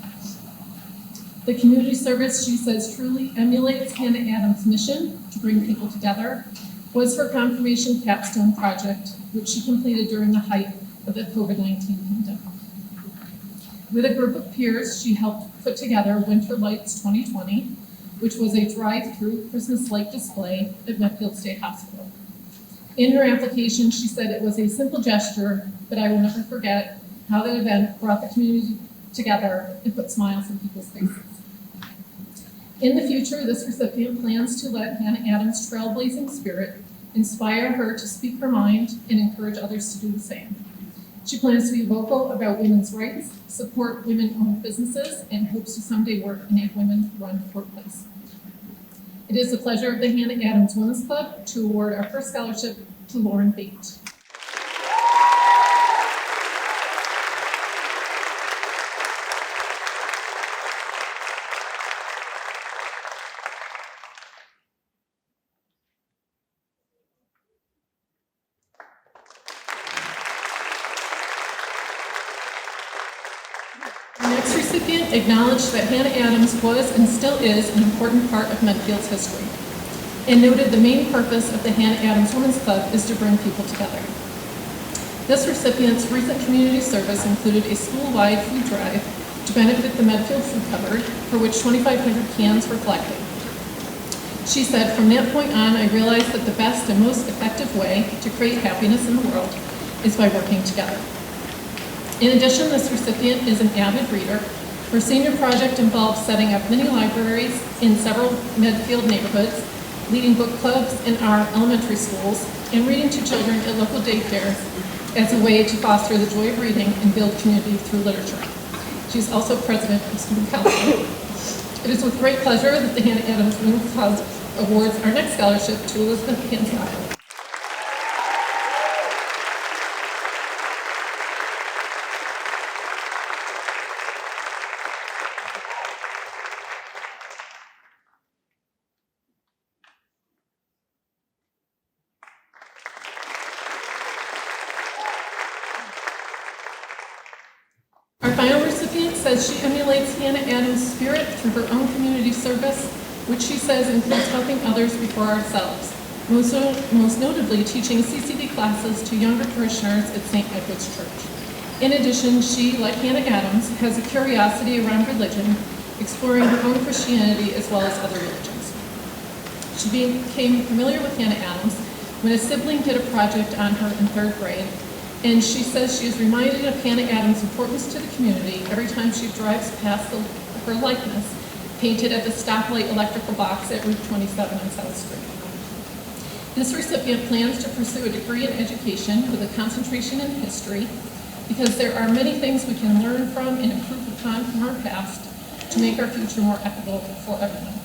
The community service, she says, truly emulates Hannah Adams' mission to bring people together, was her confirmation capstone project, which she completed during the height of the COVID-19 pandemic. With a group of peers, she helped put together Winter Lights 2020, which was a drive-through Christmas light display at Medfield State Hospital. In her application, she said it was a simple gesture, but I will never forget how that event brought the community together and put smiles on people's faces. In the future, this recipient plans to let Hannah Adams' trailblazing spirit inspire her to speak her mind and encourage others to do the same. She plans to be vocal about women's rights, support women-owned businesses, and hopes to someday work in a women-run workplace. It is the pleasure of the Hannah Adams Women's Club to award our first scholarship to Lauren Bate. The next recipient acknowledged that Hannah Adams was and still is an important part of Medfield's history, and noted the main purpose of the Hannah Adams Women's Club is to bring people together. This recipient's recent community service included a school-wide food drive to benefit the Medfield Food Cupboard, for which 2,500 cans were collected. She said, "From that point on, I realized that the best and most effective way to create happiness in the world is by working together." In addition, this recipient is an avid reader. Her senior project involved setting up mini libraries in several Medfield neighborhoods, leading book clubs in our elementary schools, and reading to children at local daycares as a way to foster the joy of reading and build community through literature. She's also president of student council. It is with great pleasure that the Hannah Adams Women's Club awards our next scholarship to Elizabeth Hansel. Our final recipient says she emulates Hannah Adams' spirit through her own community service, which she says includes helping others before ourselves, most notably teaching CCD classes to younger parishioners at St. Edward's Church. In addition, she, like Hannah Adams, has a curiosity around religion, exploring her own Christianity as well as other religions. She became familiar with Hannah Adams when a sibling did a project on her in 3rd grade, and she says she is reminded of Hannah Adams' importance to the community every time she drives past her likeness, painted at the stoplight electrical box at Route 27 on South Street. This recipient plans to pursue a degree in education with a concentration in history, because there are many things we can learn from and improve upon from our past to make our future more equitable for everyone.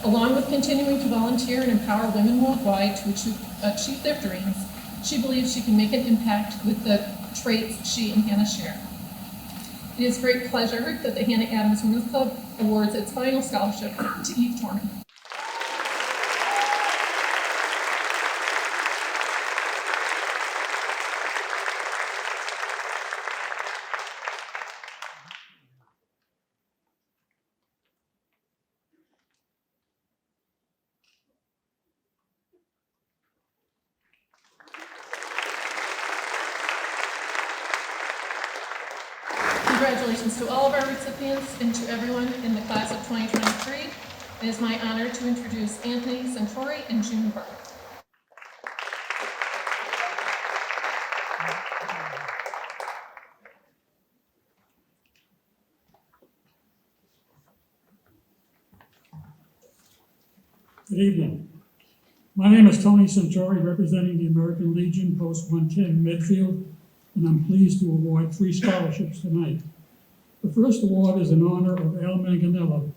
Along with continuing to volunteer and empower women worldwide to achieve their dreams, she believes she can make an impact with the traits she and Hannah share. It is a great pleasure that the Hannah Adams Women's Club awards its final scholarship to Eve Torman. Congratulations to all of our recipients and to everyone in the class of 2023. It is my honor to introduce Anthony Centauri and June Burke. Good evening. My name is Tony Centauri, representing the American Legion Post 110 Medfield, and I'm pleased to award 3 scholarships tonight. The first award is in honor of Al Manganello,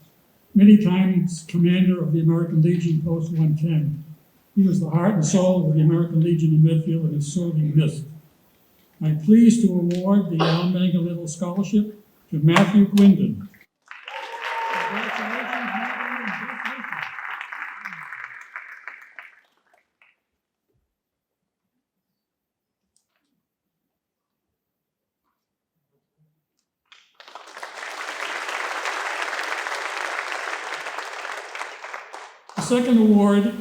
many times commander of the American Legion Post 110. He was the heart and soul of the American Legion in Medfield and is sorely missed. I'm pleased to award the Al Manganello Scholarship to Matthew Gwindon. Congratulations. The second award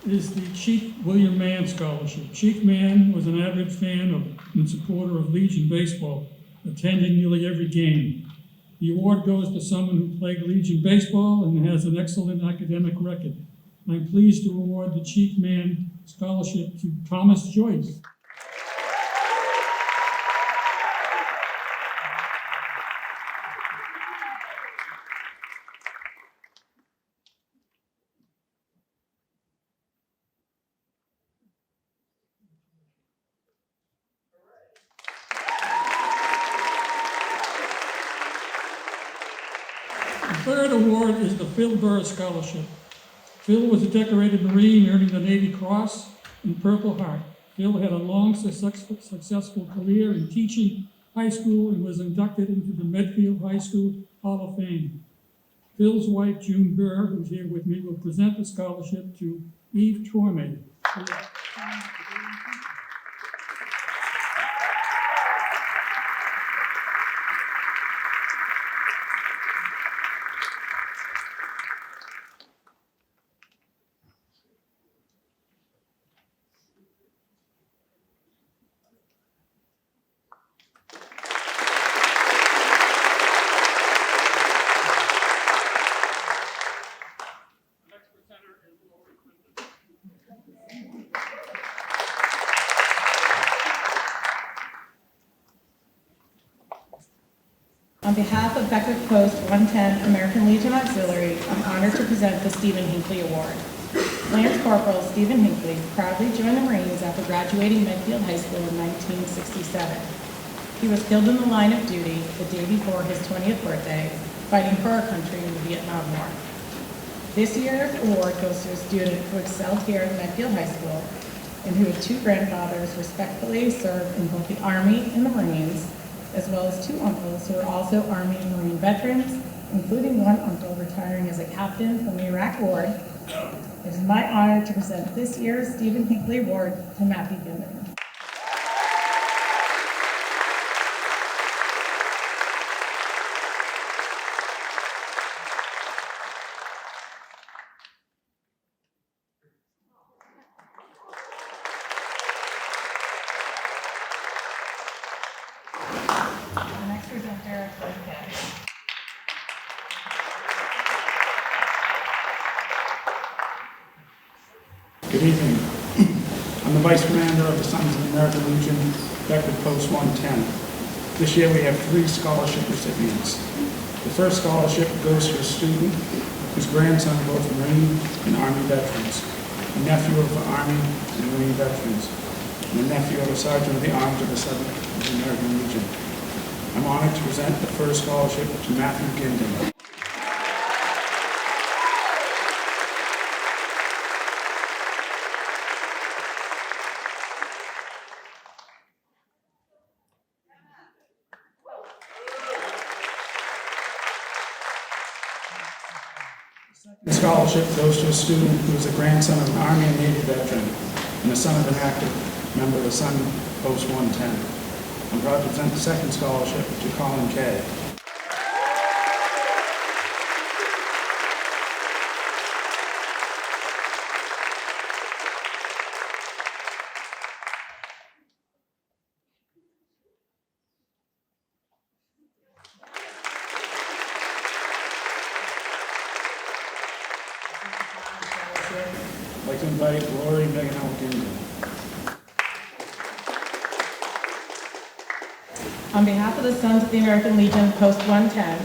is the Chief William Mann Scholarship. Chief Mann was an avid fan of and supporter of Legion baseball, attending nearly every game. The award goes to someone who played Legion baseball and has an excellent academic record. I'm pleased to award the Chief Mann Scholarship to Thomas Joyce. The third award is the Phil Burr Scholarship. Phil was a decorated Marine, earning the Navy Cross and Purple Heart. Phil had a long, successful career in teaching high school and was inducted into the Medfield High School Hall of Fame. Phil's wife, June Burr, who's here with me, will present the scholarship to Eve Torme. On behalf of Beckwick Post 110 American Legion Auxiliary, I'm honored to present the Stephen Hinckley Award. Lance Corporal Stephen Hinckley proudly joined the Marines after graduating Medfield High School in 1967. He was killed in the line of duty the day before his 20th birthday, fighting for our country in the Vietnam War. This year's award goes to a student who excelled here at Medfield High School and who had two grandfathers respectfully served in both the Army and the Marines, as well as two uncles who are also Army and Marine veterans, including one uncle retiring as a captain from the Iraq War. It is my honor to present this year's Stephen Hinckley Award to Matthew Ginden. The next presenter is Ken. Good evening. I'm the Vice Commander of the Sons of the American Legion, Beckwick Post 110. This year we have 3 scholarship recipients. The first scholarship goes to a student whose grandson are both Marine and Army veterans, a nephew of the Army and Marine veterans, and a nephew of a Sergeant of the Arms of the 7th of the American Legion. I'm honored to present the first scholarship to Matthew Ginden. The scholarship goes to a student who is a grandson of an Army and Navy veteran and the son of an active member of the Sun Post 110. I'm proud to present the second scholarship to Colin Kay. I'd like to invite Lori Meganell Ginden. On behalf of the Sons of the American Legion, Post 110,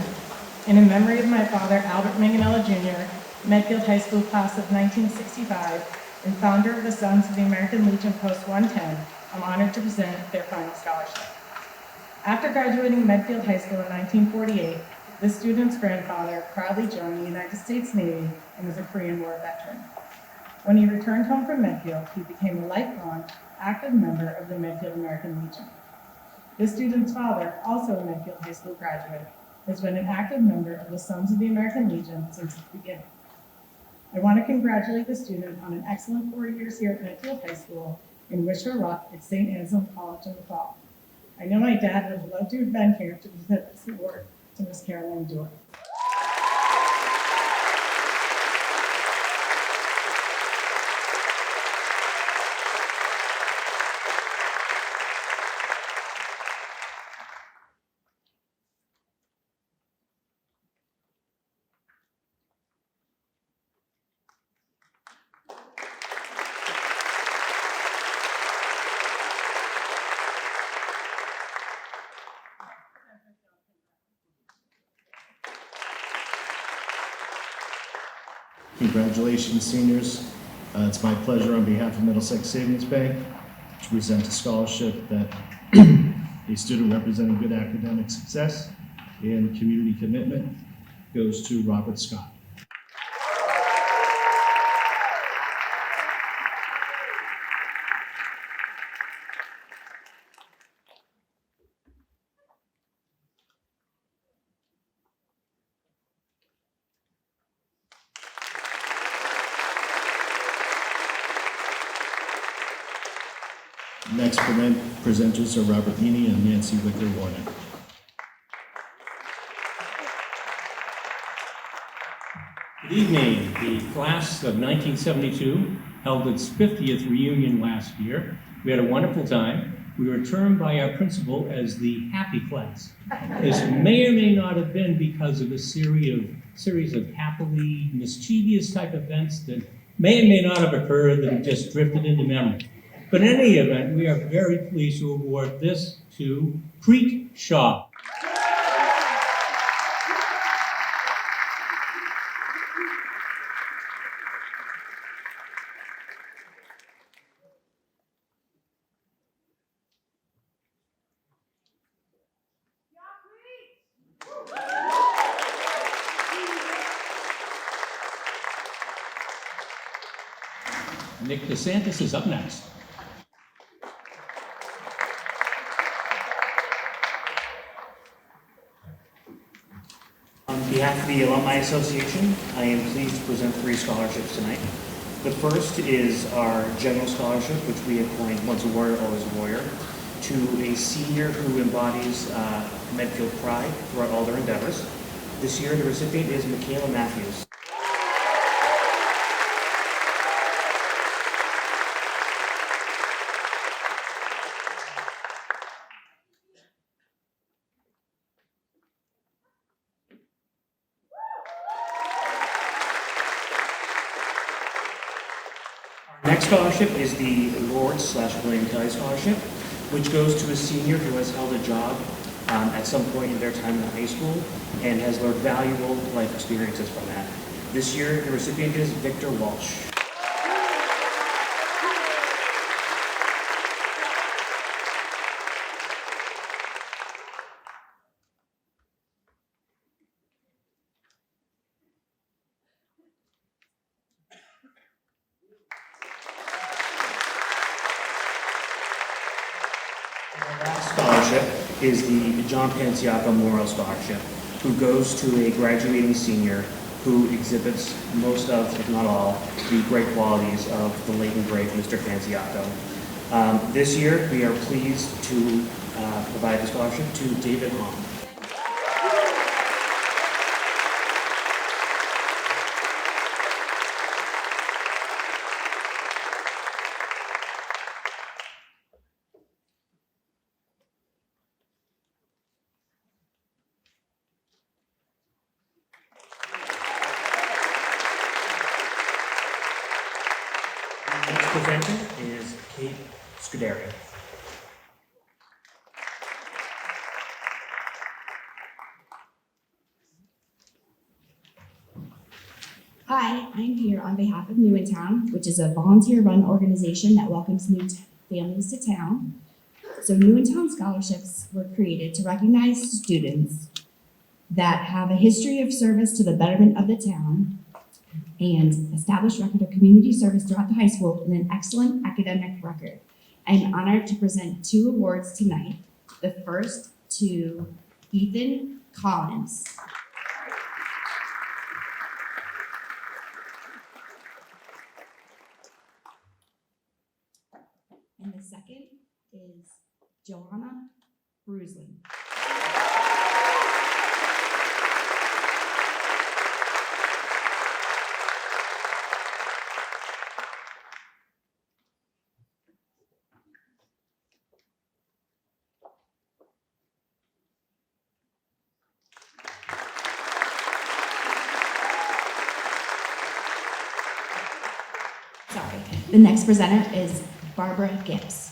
and in memory of my father, Albert Manganella Jr., Medfield High School class of 1965, and founder of the Sons of the American Legion, Post 110, I'm honored to present their final scholarship. After graduating Medfield High School in 1948, this student's grandfather proudly joined the United States Navy and was a Korean War veteran. When he returned home from Medfield, he became a lifelong, active member of the Medfield American Legion. This student's father, also a Medfield High School graduate, has been an active member of the Sons of the American Legion since its beginning. I want to congratulate the student on an excellent 4 years here at Medfield High School and wish her luck at St. Anselm College in the fall. I know my dad would have loved to have been here to present this award to Miss Caroline Dewar. Congratulations, seniors. It's my pleasure on behalf of Middlesex Savings Bank to present a scholarship that a student representing good academic success and community commitment goes to Robert Scott. Next presenters are Robert Meany and Nancy Wicker-Warnick. Good evening. The class of 1972 held its 50th reunion last year. We had a wonderful time. We were termed by our principal as the happy class. This may or may not have been because of a series of happily mischievous type events that may or may not have occurred that have just drifted into memory. But in any event, we are very pleased to award this to Preet Shaw. Nick DeSantis is up next. On behalf of the Alumni Association, I am pleased to present 3 scholarships tonight. The first is our general scholarship, which we have coined Once a Warrior, Always a Warrior, to a senior who embodies Medfield pride throughout all their endeavors. This year, the recipient is Michaela Matthews. Next scholarship is the Lord/William Kelly Scholarship, which goes to a senior who has held a job at some point in their time in high school and has learned valuable life experiences from that. This year, the recipient is Victor Walsh. Scholarship is the John Panciaco Memorial Scholarship, who goes to a graduating senior who exhibits most of, if not all, the great qualities of the late and great Mr. Panciaco. This year, we are pleased to provide the scholarship to David Hong. Next presenter is Kate Scuderi. Hi, I'm here on behalf of New in Town, which is a volunteer-run organization that welcomes new families to town. So New in Town scholarships were created to recognize students that have a history of service to the betterment of the town and established record of community service throughout the high school and an excellent academic record. I'm honored to present 2 awards tonight. The first to Ethan Collins. And the second is Joanna Bruslin. Sorry. The next presenter is Barbara Gibbs.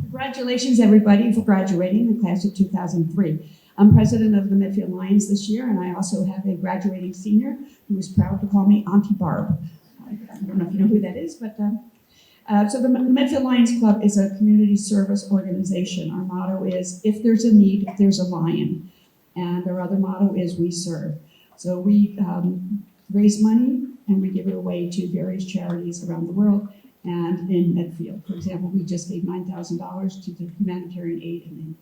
Congratulations, everybody, for graduating the class of 2003. I'm president of the Medfield Lions this year, and I also have a graduating senior who is proud to call me Auntie Barb. I don't know if you know who that is, but so the Medfield Lions Club is a community service organization. Our motto is, if there's a need, there's a lion. And our other motto is, we serve. So we raise money and we give it away to various charities around the world and in Medfield. For example, we just gave $9,000 to the humanitarian aid in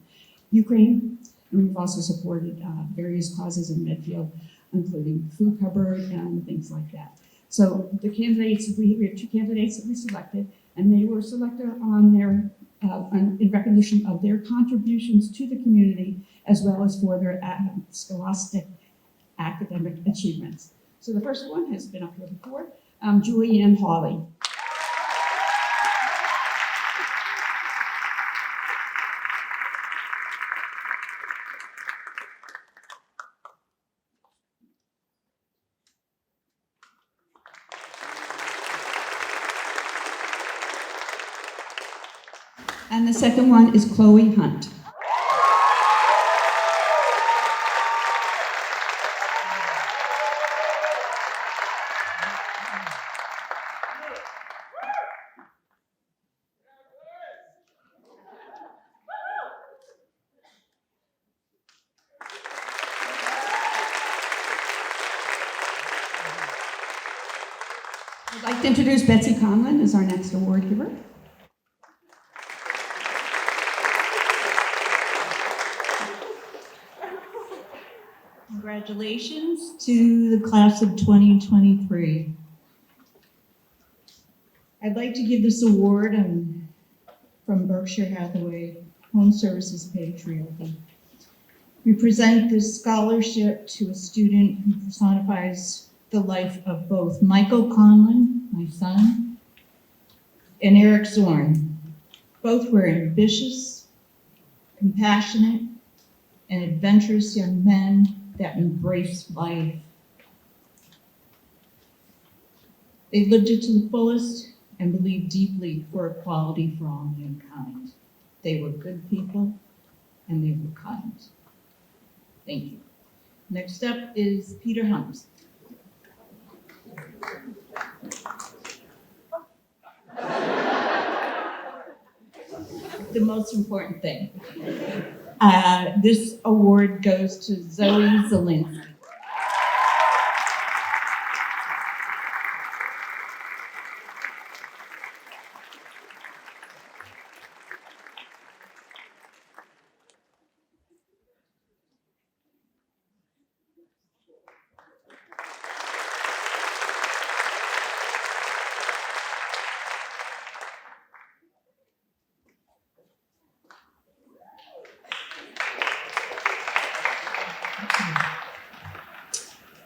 Ukraine. And we've also supported various causes in Medfield, including food cupboard and things like that. So the candidates, we have two candidates that we selected, and they were selected on their, in recognition of their contributions to the community, as well as for their scholastic academic achievements. So the first one has been up here before, Julianne Hawley. And the second one is Chloe Hunt. I'd like to introduce Betsy Conlon as our next award giver. Congratulations to the class of 2023. I'd like to give this award from Berkshire Hathaway Home Services Patriarchy. We present this scholarship to a student who personifies the life of both Michael Conlon, my son, and Eric Zorn. Both were ambitious, compassionate, and adventurous young men that embraced life. They lived it to the fullest and believed deeply for equality for all mankind. They were good people and they were kind. Thank you. Next up is Peter Hunt. The most important thing. This award goes to Zoe Zelinsky.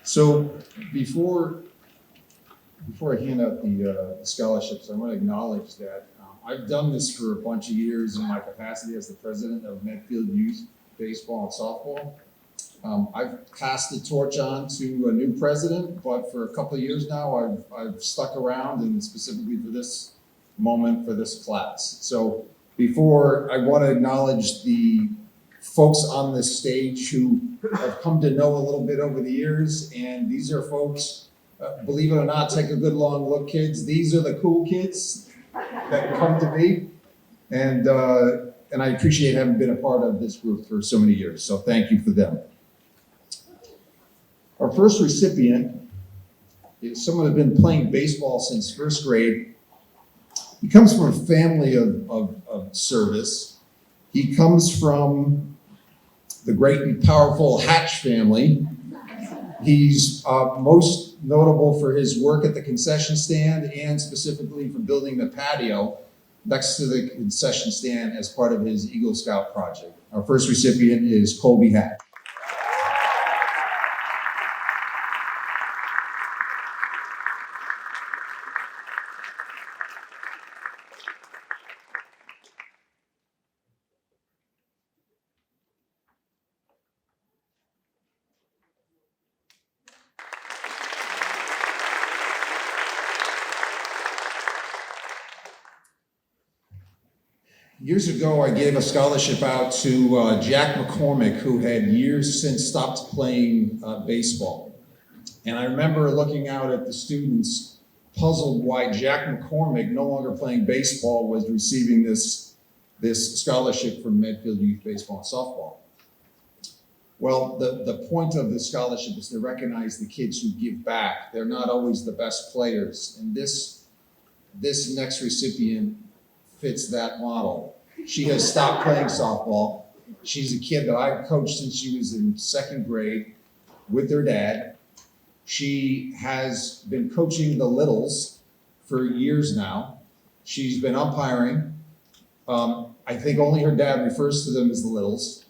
So before I hand out the scholarships, I want to acknowledge that I've done this for a bunch of years in my capacity as the president of Medfield Youth Baseball and Softball. I've passed the torch on to a new president, but for a couple of years now, I've stuck around, and specifically for this moment, for this class. So before, I want to acknowledge the folks on this stage who I've come to know a little bit over the years, and these are folks, believe it or not, take a good long look, kids. These are the cool kids that come to me, and I appreciate having been a part of this group for so many years, so thank you for them. Our first recipient is someone who's been playing baseball since first grade. He comes from a family of service. He comes from the great and powerful Hatch family. He's most notable for his work at the concession stand and specifically for building the patio next to the concession stand as part of his Eagle Scout project. Our first recipient is Colby Hatch. Years ago, I gave a scholarship out to Jack McCormick, who had years since stopped playing baseball. And I remember looking out at the students, puzzled why Jack McCormick, no longer playing baseball, was receiving this scholarship from Medfield Youth Baseball and Softball. Well, the point of the scholarship is to recognize the kids who give back. They're not always the best players. And this next recipient fits that model. She has stopped playing softball. She's a kid that I've coached since she was in second grade with her dad. She has been coaching the littles for years now. She's been umpiring. I think only her dad refers to them as the littles.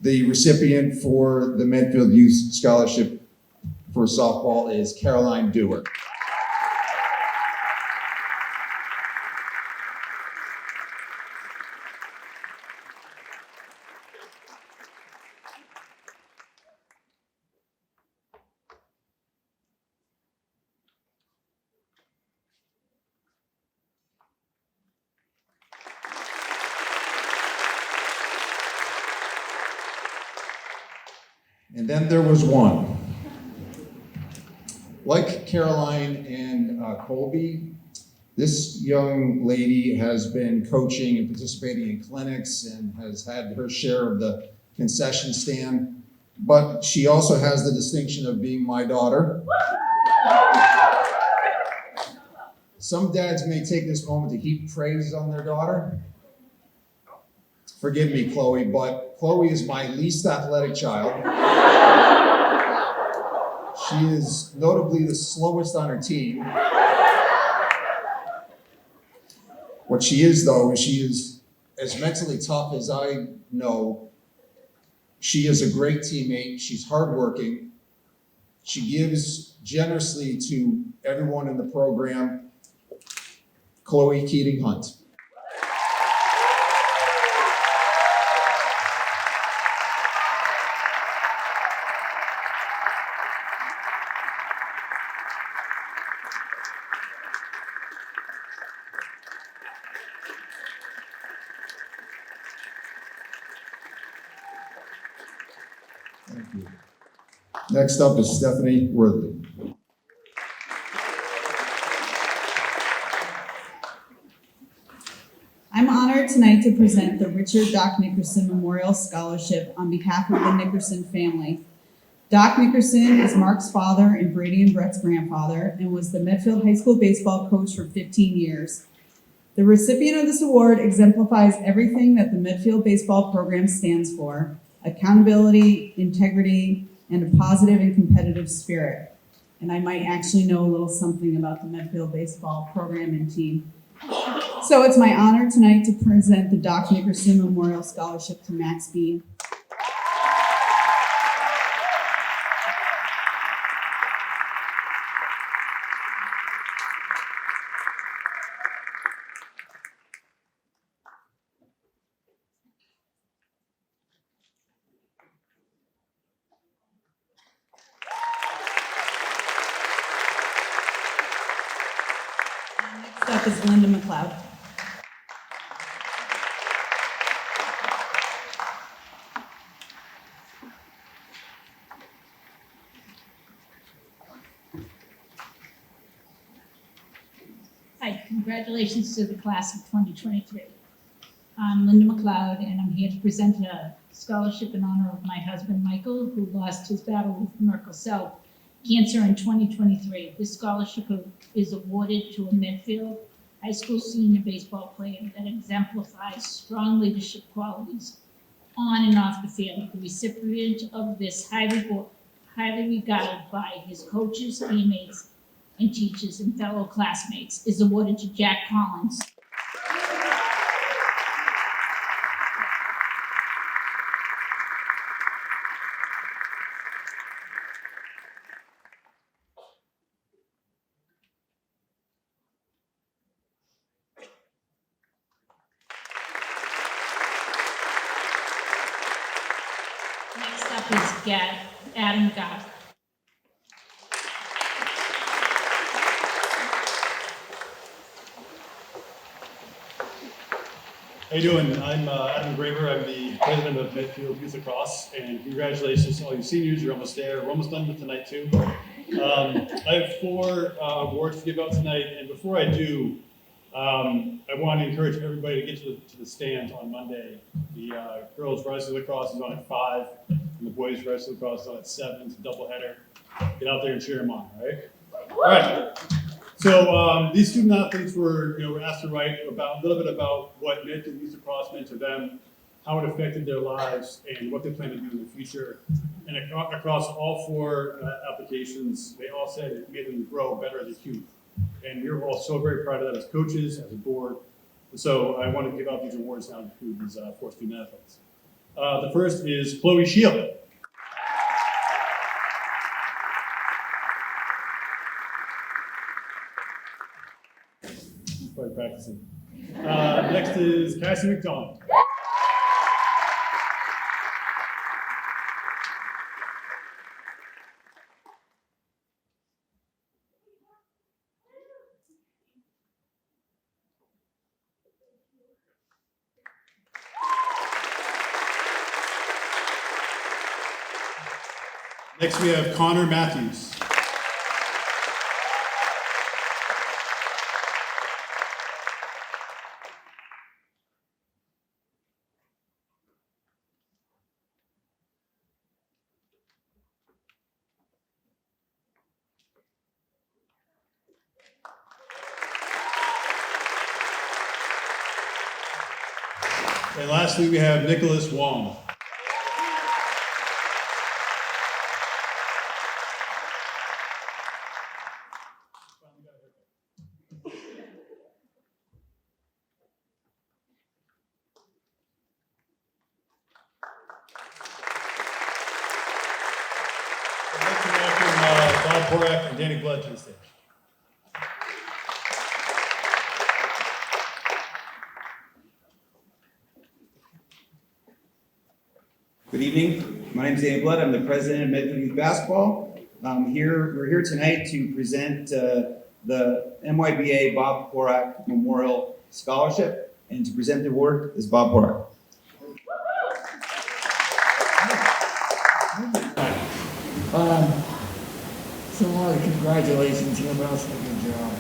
The recipient for the Medfield Youth Scholarship for softball is Caroline Dewar. And then there was one. Like Caroline and Colby, this young lady has been coaching and participating in clinics and has had her share of the concession stand, but she also has the distinction of being my daughter. Some dads may take this moment to heap praise on their daughter. Forgive me, Chloe, but Chloe is my least athletic child. She is notably the slowest on her team. What she is, though, is she is as mentally tough as I know. She is a great teammate. She's hardworking. She gives generously to everyone in the program. Chloe Keating Hunt. Thank you. Next up is Stephanie Worthy. I'm honored tonight to present the Richard Doc Nickerson Memorial Scholarship on behalf of the Nickerson family. Doc Nickerson is Mark's father and Brady and Brett's grandfather and was the Medfield High School baseball coach for 15 years. The recipient of this award exemplifies everything that the Medfield baseball program stands for: accountability, integrity, and a positive and competitive spirit. And I might actually know a little something about the Medfield baseball program and team. So it's my honor tonight to present the Doc Nickerson Memorial Scholarship to Max Bean. Next up is Linda McLeod. Hi, congratulations to the class of 2023. I'm Linda McLeod, and I'm here to present a scholarship in honor of my husband, Michael, who lost his battle with Merkel cell cancer in 2023. This scholarship is awarded to a Medfield high school senior baseball player that exemplifies strong leadership qualities on and off the field. The recipient of this highly regarded by his coaches, teammates, and teachers and fellow classmates is awarded to Jack Collins. Next up is Adam Goff. How you doing? I'm Adam Graver. I'm the president of Medfield Youth Lacrosse, and congratulations to all you seniors. You're almost there. We're almost done with tonight too. I have 4 awards to give out tonight, and before I do, I want to encourage everybody to get to the stands on Monday. The girls varsity lacrosse is on at 5, and the boys varsity lacrosse is on at 7. It's a doubleheader. Get out there and cheer them on, all right? All right. So these student athletes were asked to write a little bit about what Medfield Youth Lacrosse meant to them, how it affected their lives, and what they plan to do in the future. And across all 4 applications, they all said it made them grow better as a youth. And we're all so very proud of that as coaches, as a board. And so I want to give out these awards now to these 4 student athletes. The first is Chloe Shield. Probably practicing. Next is Cassie McDonald. Next we have Connor Matthews. And lastly, we have Nicholas Wong. I'd like to welcome Bob Borak and Danny Blood to the stage. Good evening. My name is Danny Blood. I'm the president of Medfield Youth Basketball. We're here tonight to present the MYBA Bob Borak Memorial Scholarship, and to present the award is Bob Borak. So a lot of congratulations, you're also a good job.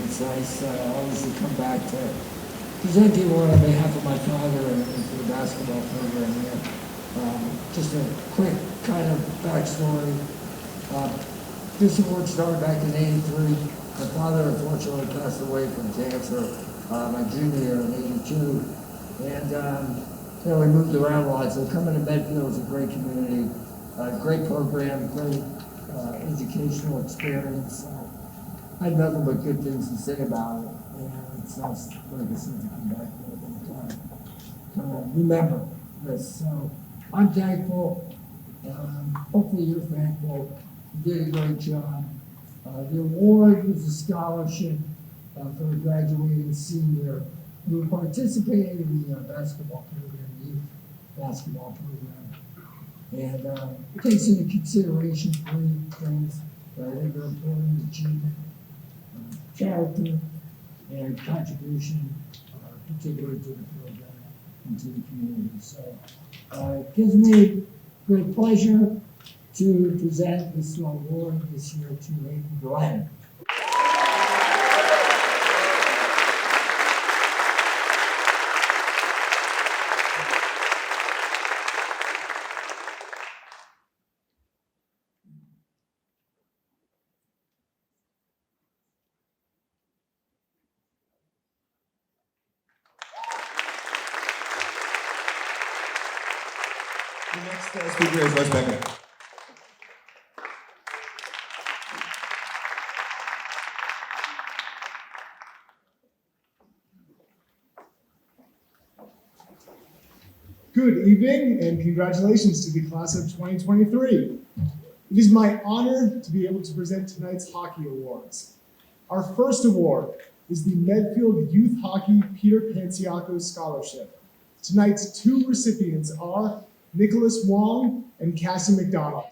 It's nice always to come back to present the award on behalf of my father and for the basketball program here. Just a quick kind of backstory. This award started back in '83. My father unfortunately passed away from cancer my junior year in '82. And we moved around a lot. So coming to Medfield was a great community, great program, great educational experience. I had nothing but good things to say about it. And it's nice, like I said, to come back and remember this. So I'm thankful. Hopefully you're thankful. You did a great job. The award was a scholarship for a graduating senior who participated in the basketball program, the youth basketball program. And it takes into consideration 3 things that I think are important: achievement, character, and contribution, particularly to the program and to the community. So it gives me great pleasure to present this award this year to Aiden Glenn. The next speaker is Russ Becker. Good evening and congratulations to the class of 2023. It is my honor to be able to present tonight's hockey awards. Our first award is the Medfield Youth Hockey Peter Pansiaco Scholarship. Tonight's two recipients are Nicholas Wong and Cassie McDonald.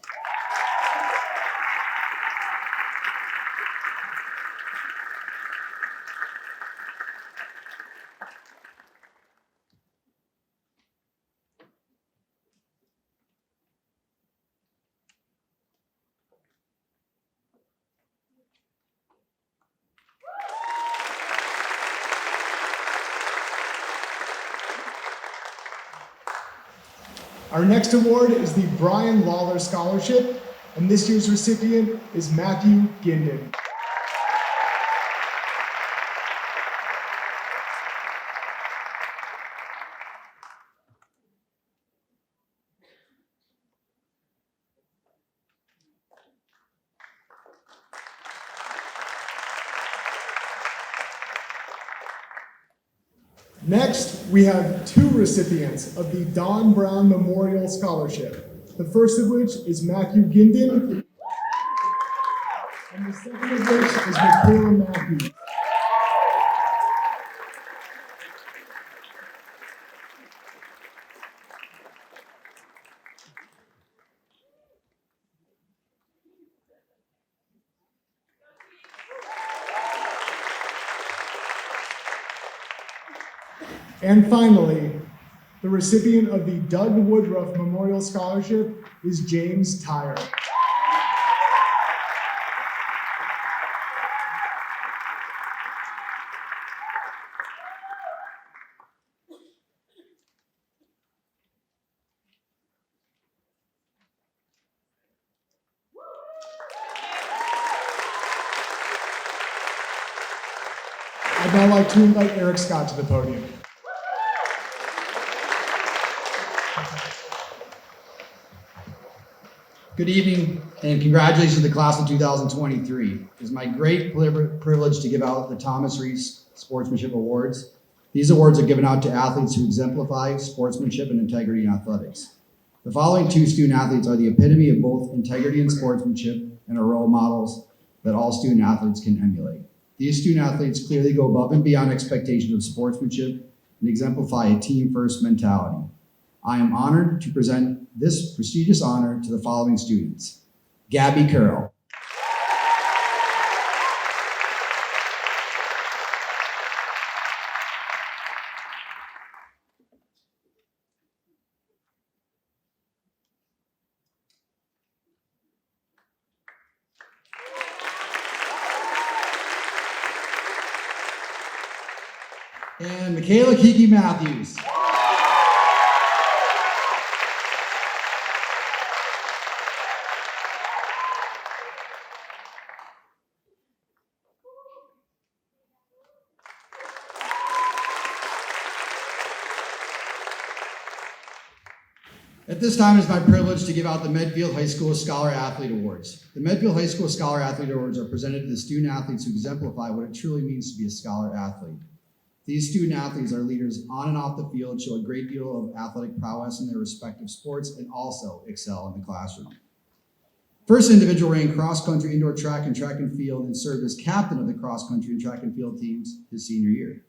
Our next award is the Brian Lawler Scholarship, and this year's recipient is Matthew Ginden. Next, we have two recipients of the Don Brown Memorial Scholarship. The first of which is Matthew Ginden, and the second of which is Michaela Matthews. And finally, the recipient of the Doug Woodruff Memorial Scholarship is James Tyre. I'd now like to invite Eric Scott to the podium. Good evening and congratulations to the class of 2023. It is my great privilege to give out the Thomas Reese Sportsmanship Awards. These awards are given out to athletes who exemplify sportsmanship and integrity in athletics. The following two student athletes are the epitome of both integrity and sportsmanship and are role models that all student athletes can emulate. These student athletes clearly go above and beyond expectations of sportsmanship and exemplify a team-first mentality. I am honored to present this prestigious honor to the following students. Gabby Carroll. And Michaela Kiki Matthews. At this time, it is my privilege to give out the Medfield High School Scholar Athlete Awards. The Medfield High School Scholar Athlete Awards are presented to the student athletes who exemplify what it truly means to be a scholar athlete. These student athletes are leaders on and off the field, show a great deal of athletic prowess in their respective sports, and also excel in the classroom. First individual ran cross-country, indoor track and field, and served as captain of the cross-country and track and field teams his senior year.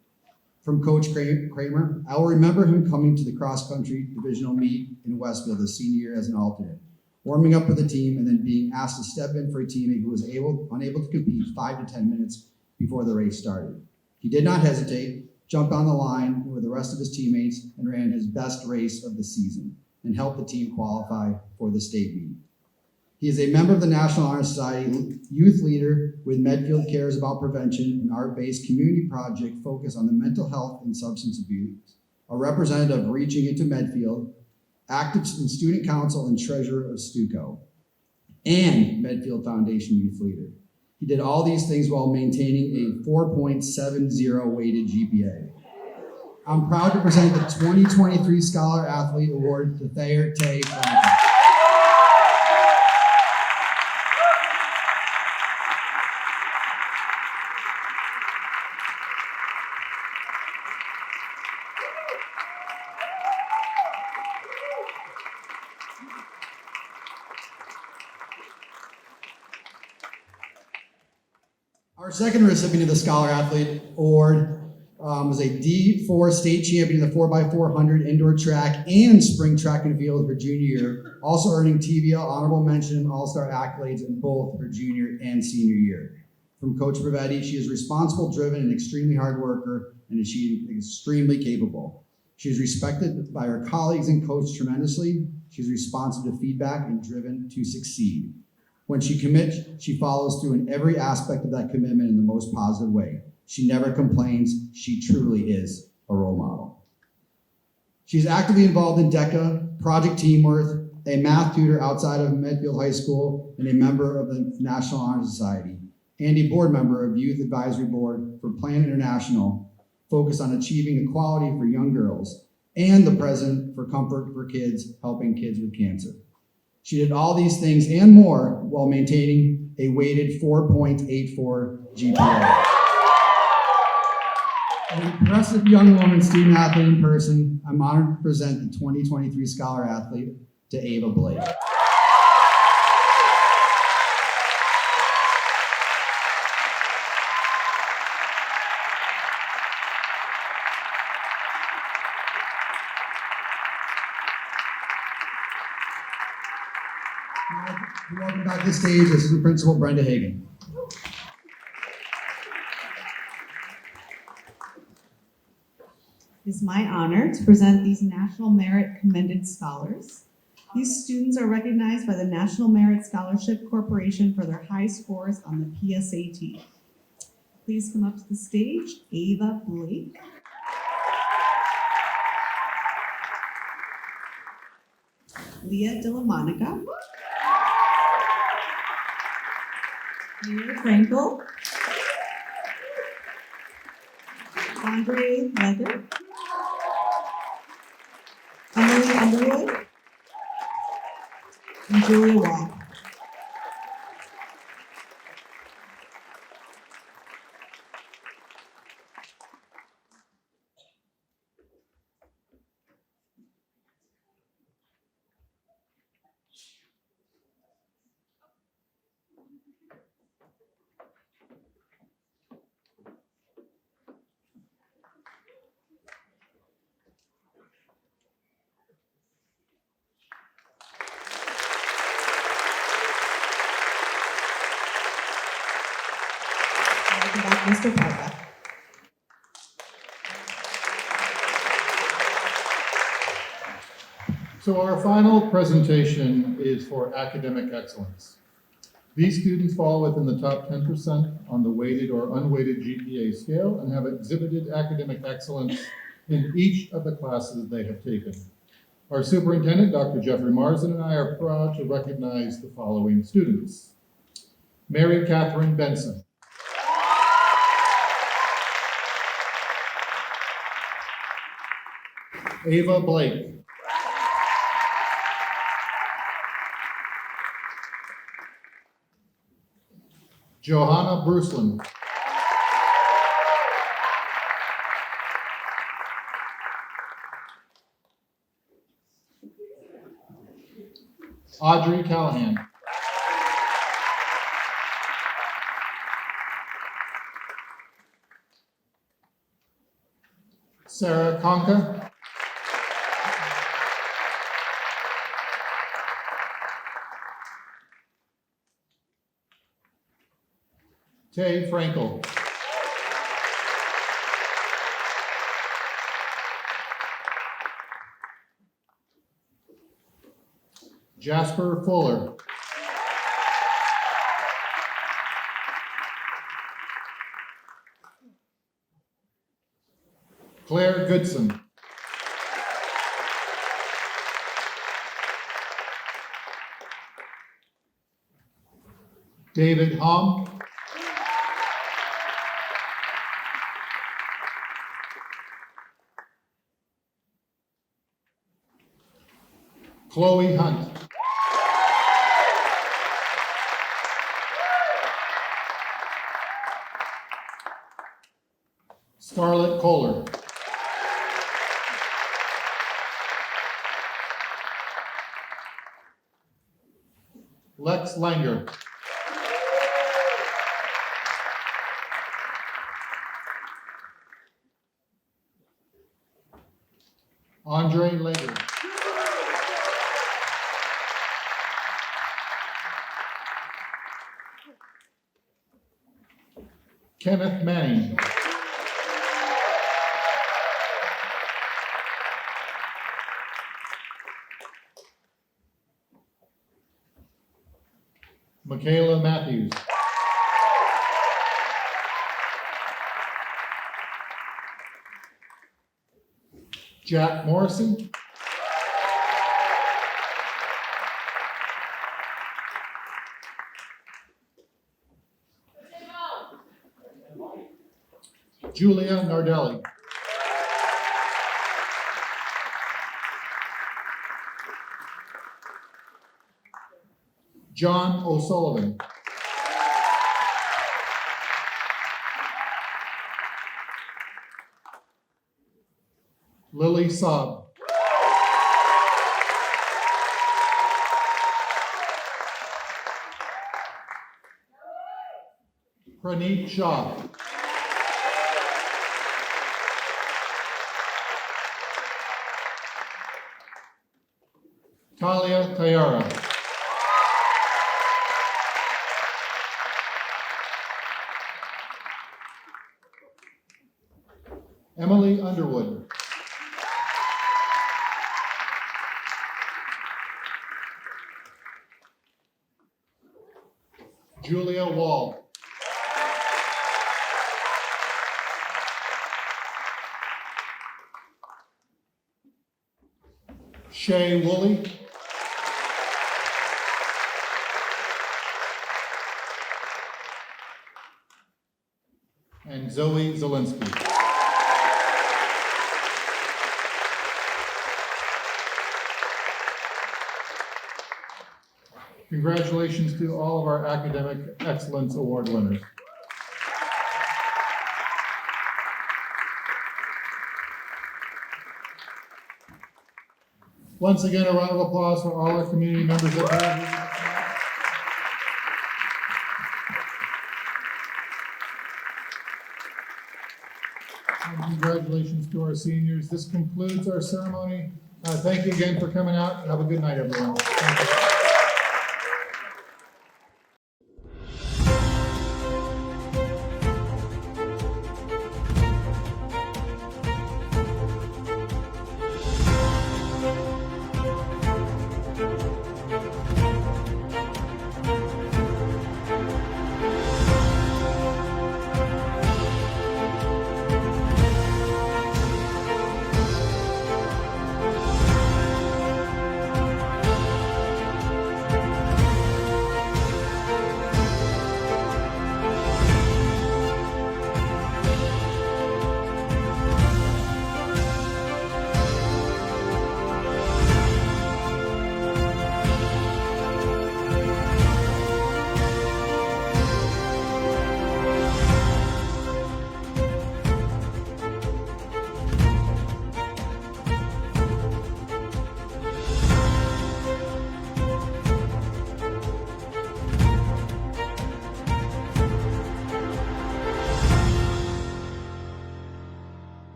From Coach Kramer, I will remember him coming to the cross-country divisional meet in Westfield his senior year as an alternate, warming up with the team, and then being asked to step in for a teammate who was unable to compete 5 to 10 minutes before the race started. He did not hesitate, jumped on the line with the rest of his teammates, and ran his best race of the season, and helped the team qualify for the state meet. He is a member of the National Honor Society, youth leader with Medfield Cares About Prevention, an art-based community project focused on the mental health and substance abuse, a representative of Reaching Into Medfield, active in student council and treasurer of STUCO, and Medfield Foundation youth leader. He did all these things while maintaining a 4.70 weighted GPA. I'm proud to present the 2023 Scholar Athlete Award to Thayer Tay Franklin. Our second recipient of the Scholar Athlete Award was a D4 state champion in the 4x400 indoor track and spring track and field her junior year, also earning TVL honorable mention and all-star accolades in both her junior and senior year. From Coach Bravetti, she is responsible, driven, and extremely hard worker, and she is extremely capable. She is respected by her colleagues and coached tremendously. She's responsive to feedback and driven to succeed. When she commits, she follows through in every aspect of that commitment in the most positive way. She never complains. She truly is a role model. She's actively involved in DECA, Project Teamworth, a math tutor outside of Medfield High School, and a member of the National Honor Society, and a board member of Youth Advisory Board for Plan International, focused on achieving equality for young girls, and the president for Comfort for Kids, helping kids with cancer. She did all these things and more while maintaining a weighted 4.84 GPA. An impressive young woman, student athlete in person, I'm honored to present the 2023 Scholar Athlete to Ava Blake. Welcome back to the stage, Assistant Principal Brenda Hagan. It is my honor to present these National Merit Commended Scholars. These students are recognized by the National Merit Scholarship Corporation for their high scores on the PSAT. Please come up to the stage, Ava Blake. Leah Delamonica. Leah Frankel. Andre Leather. Emily Underwood. And Julia Wall. Mr. Parker. So our final presentation is for academic excellence. These students fall within the top 10% on the weighted or unweighted GPA scale and have exhibited academic excellence in each of the classes they have taken. Our superintendent, Dr. Jeffrey Marsden, and I are proud to recognize the following students. Mary Catherine Benson. Ava Blake. Johanna Bruceland. Audrey Callahan. Sarah Conca. Tay Frankel. Jasper Fuller. Claire Goodson. David Hom. Chloe Hunt. Scarlett Kohler. Lex Langer. Andre Lager. Kenneth Manning. Michaela Matthews. Jack Morrison. Julia Nardelli. John O'Sullivan. Lily Saab. Praneet Shah. Talia Tayara. Emily Underwood. Julia Wall. Shay Woolley. And Zoe Zelensky. Congratulations to all of our Academic Excellence Award winners. Once again, a round of applause for all our community members that are here. And congratulations to our seniors. This concludes our ceremony. Thank you again for coming out. Have a good night, everyone. Thank you.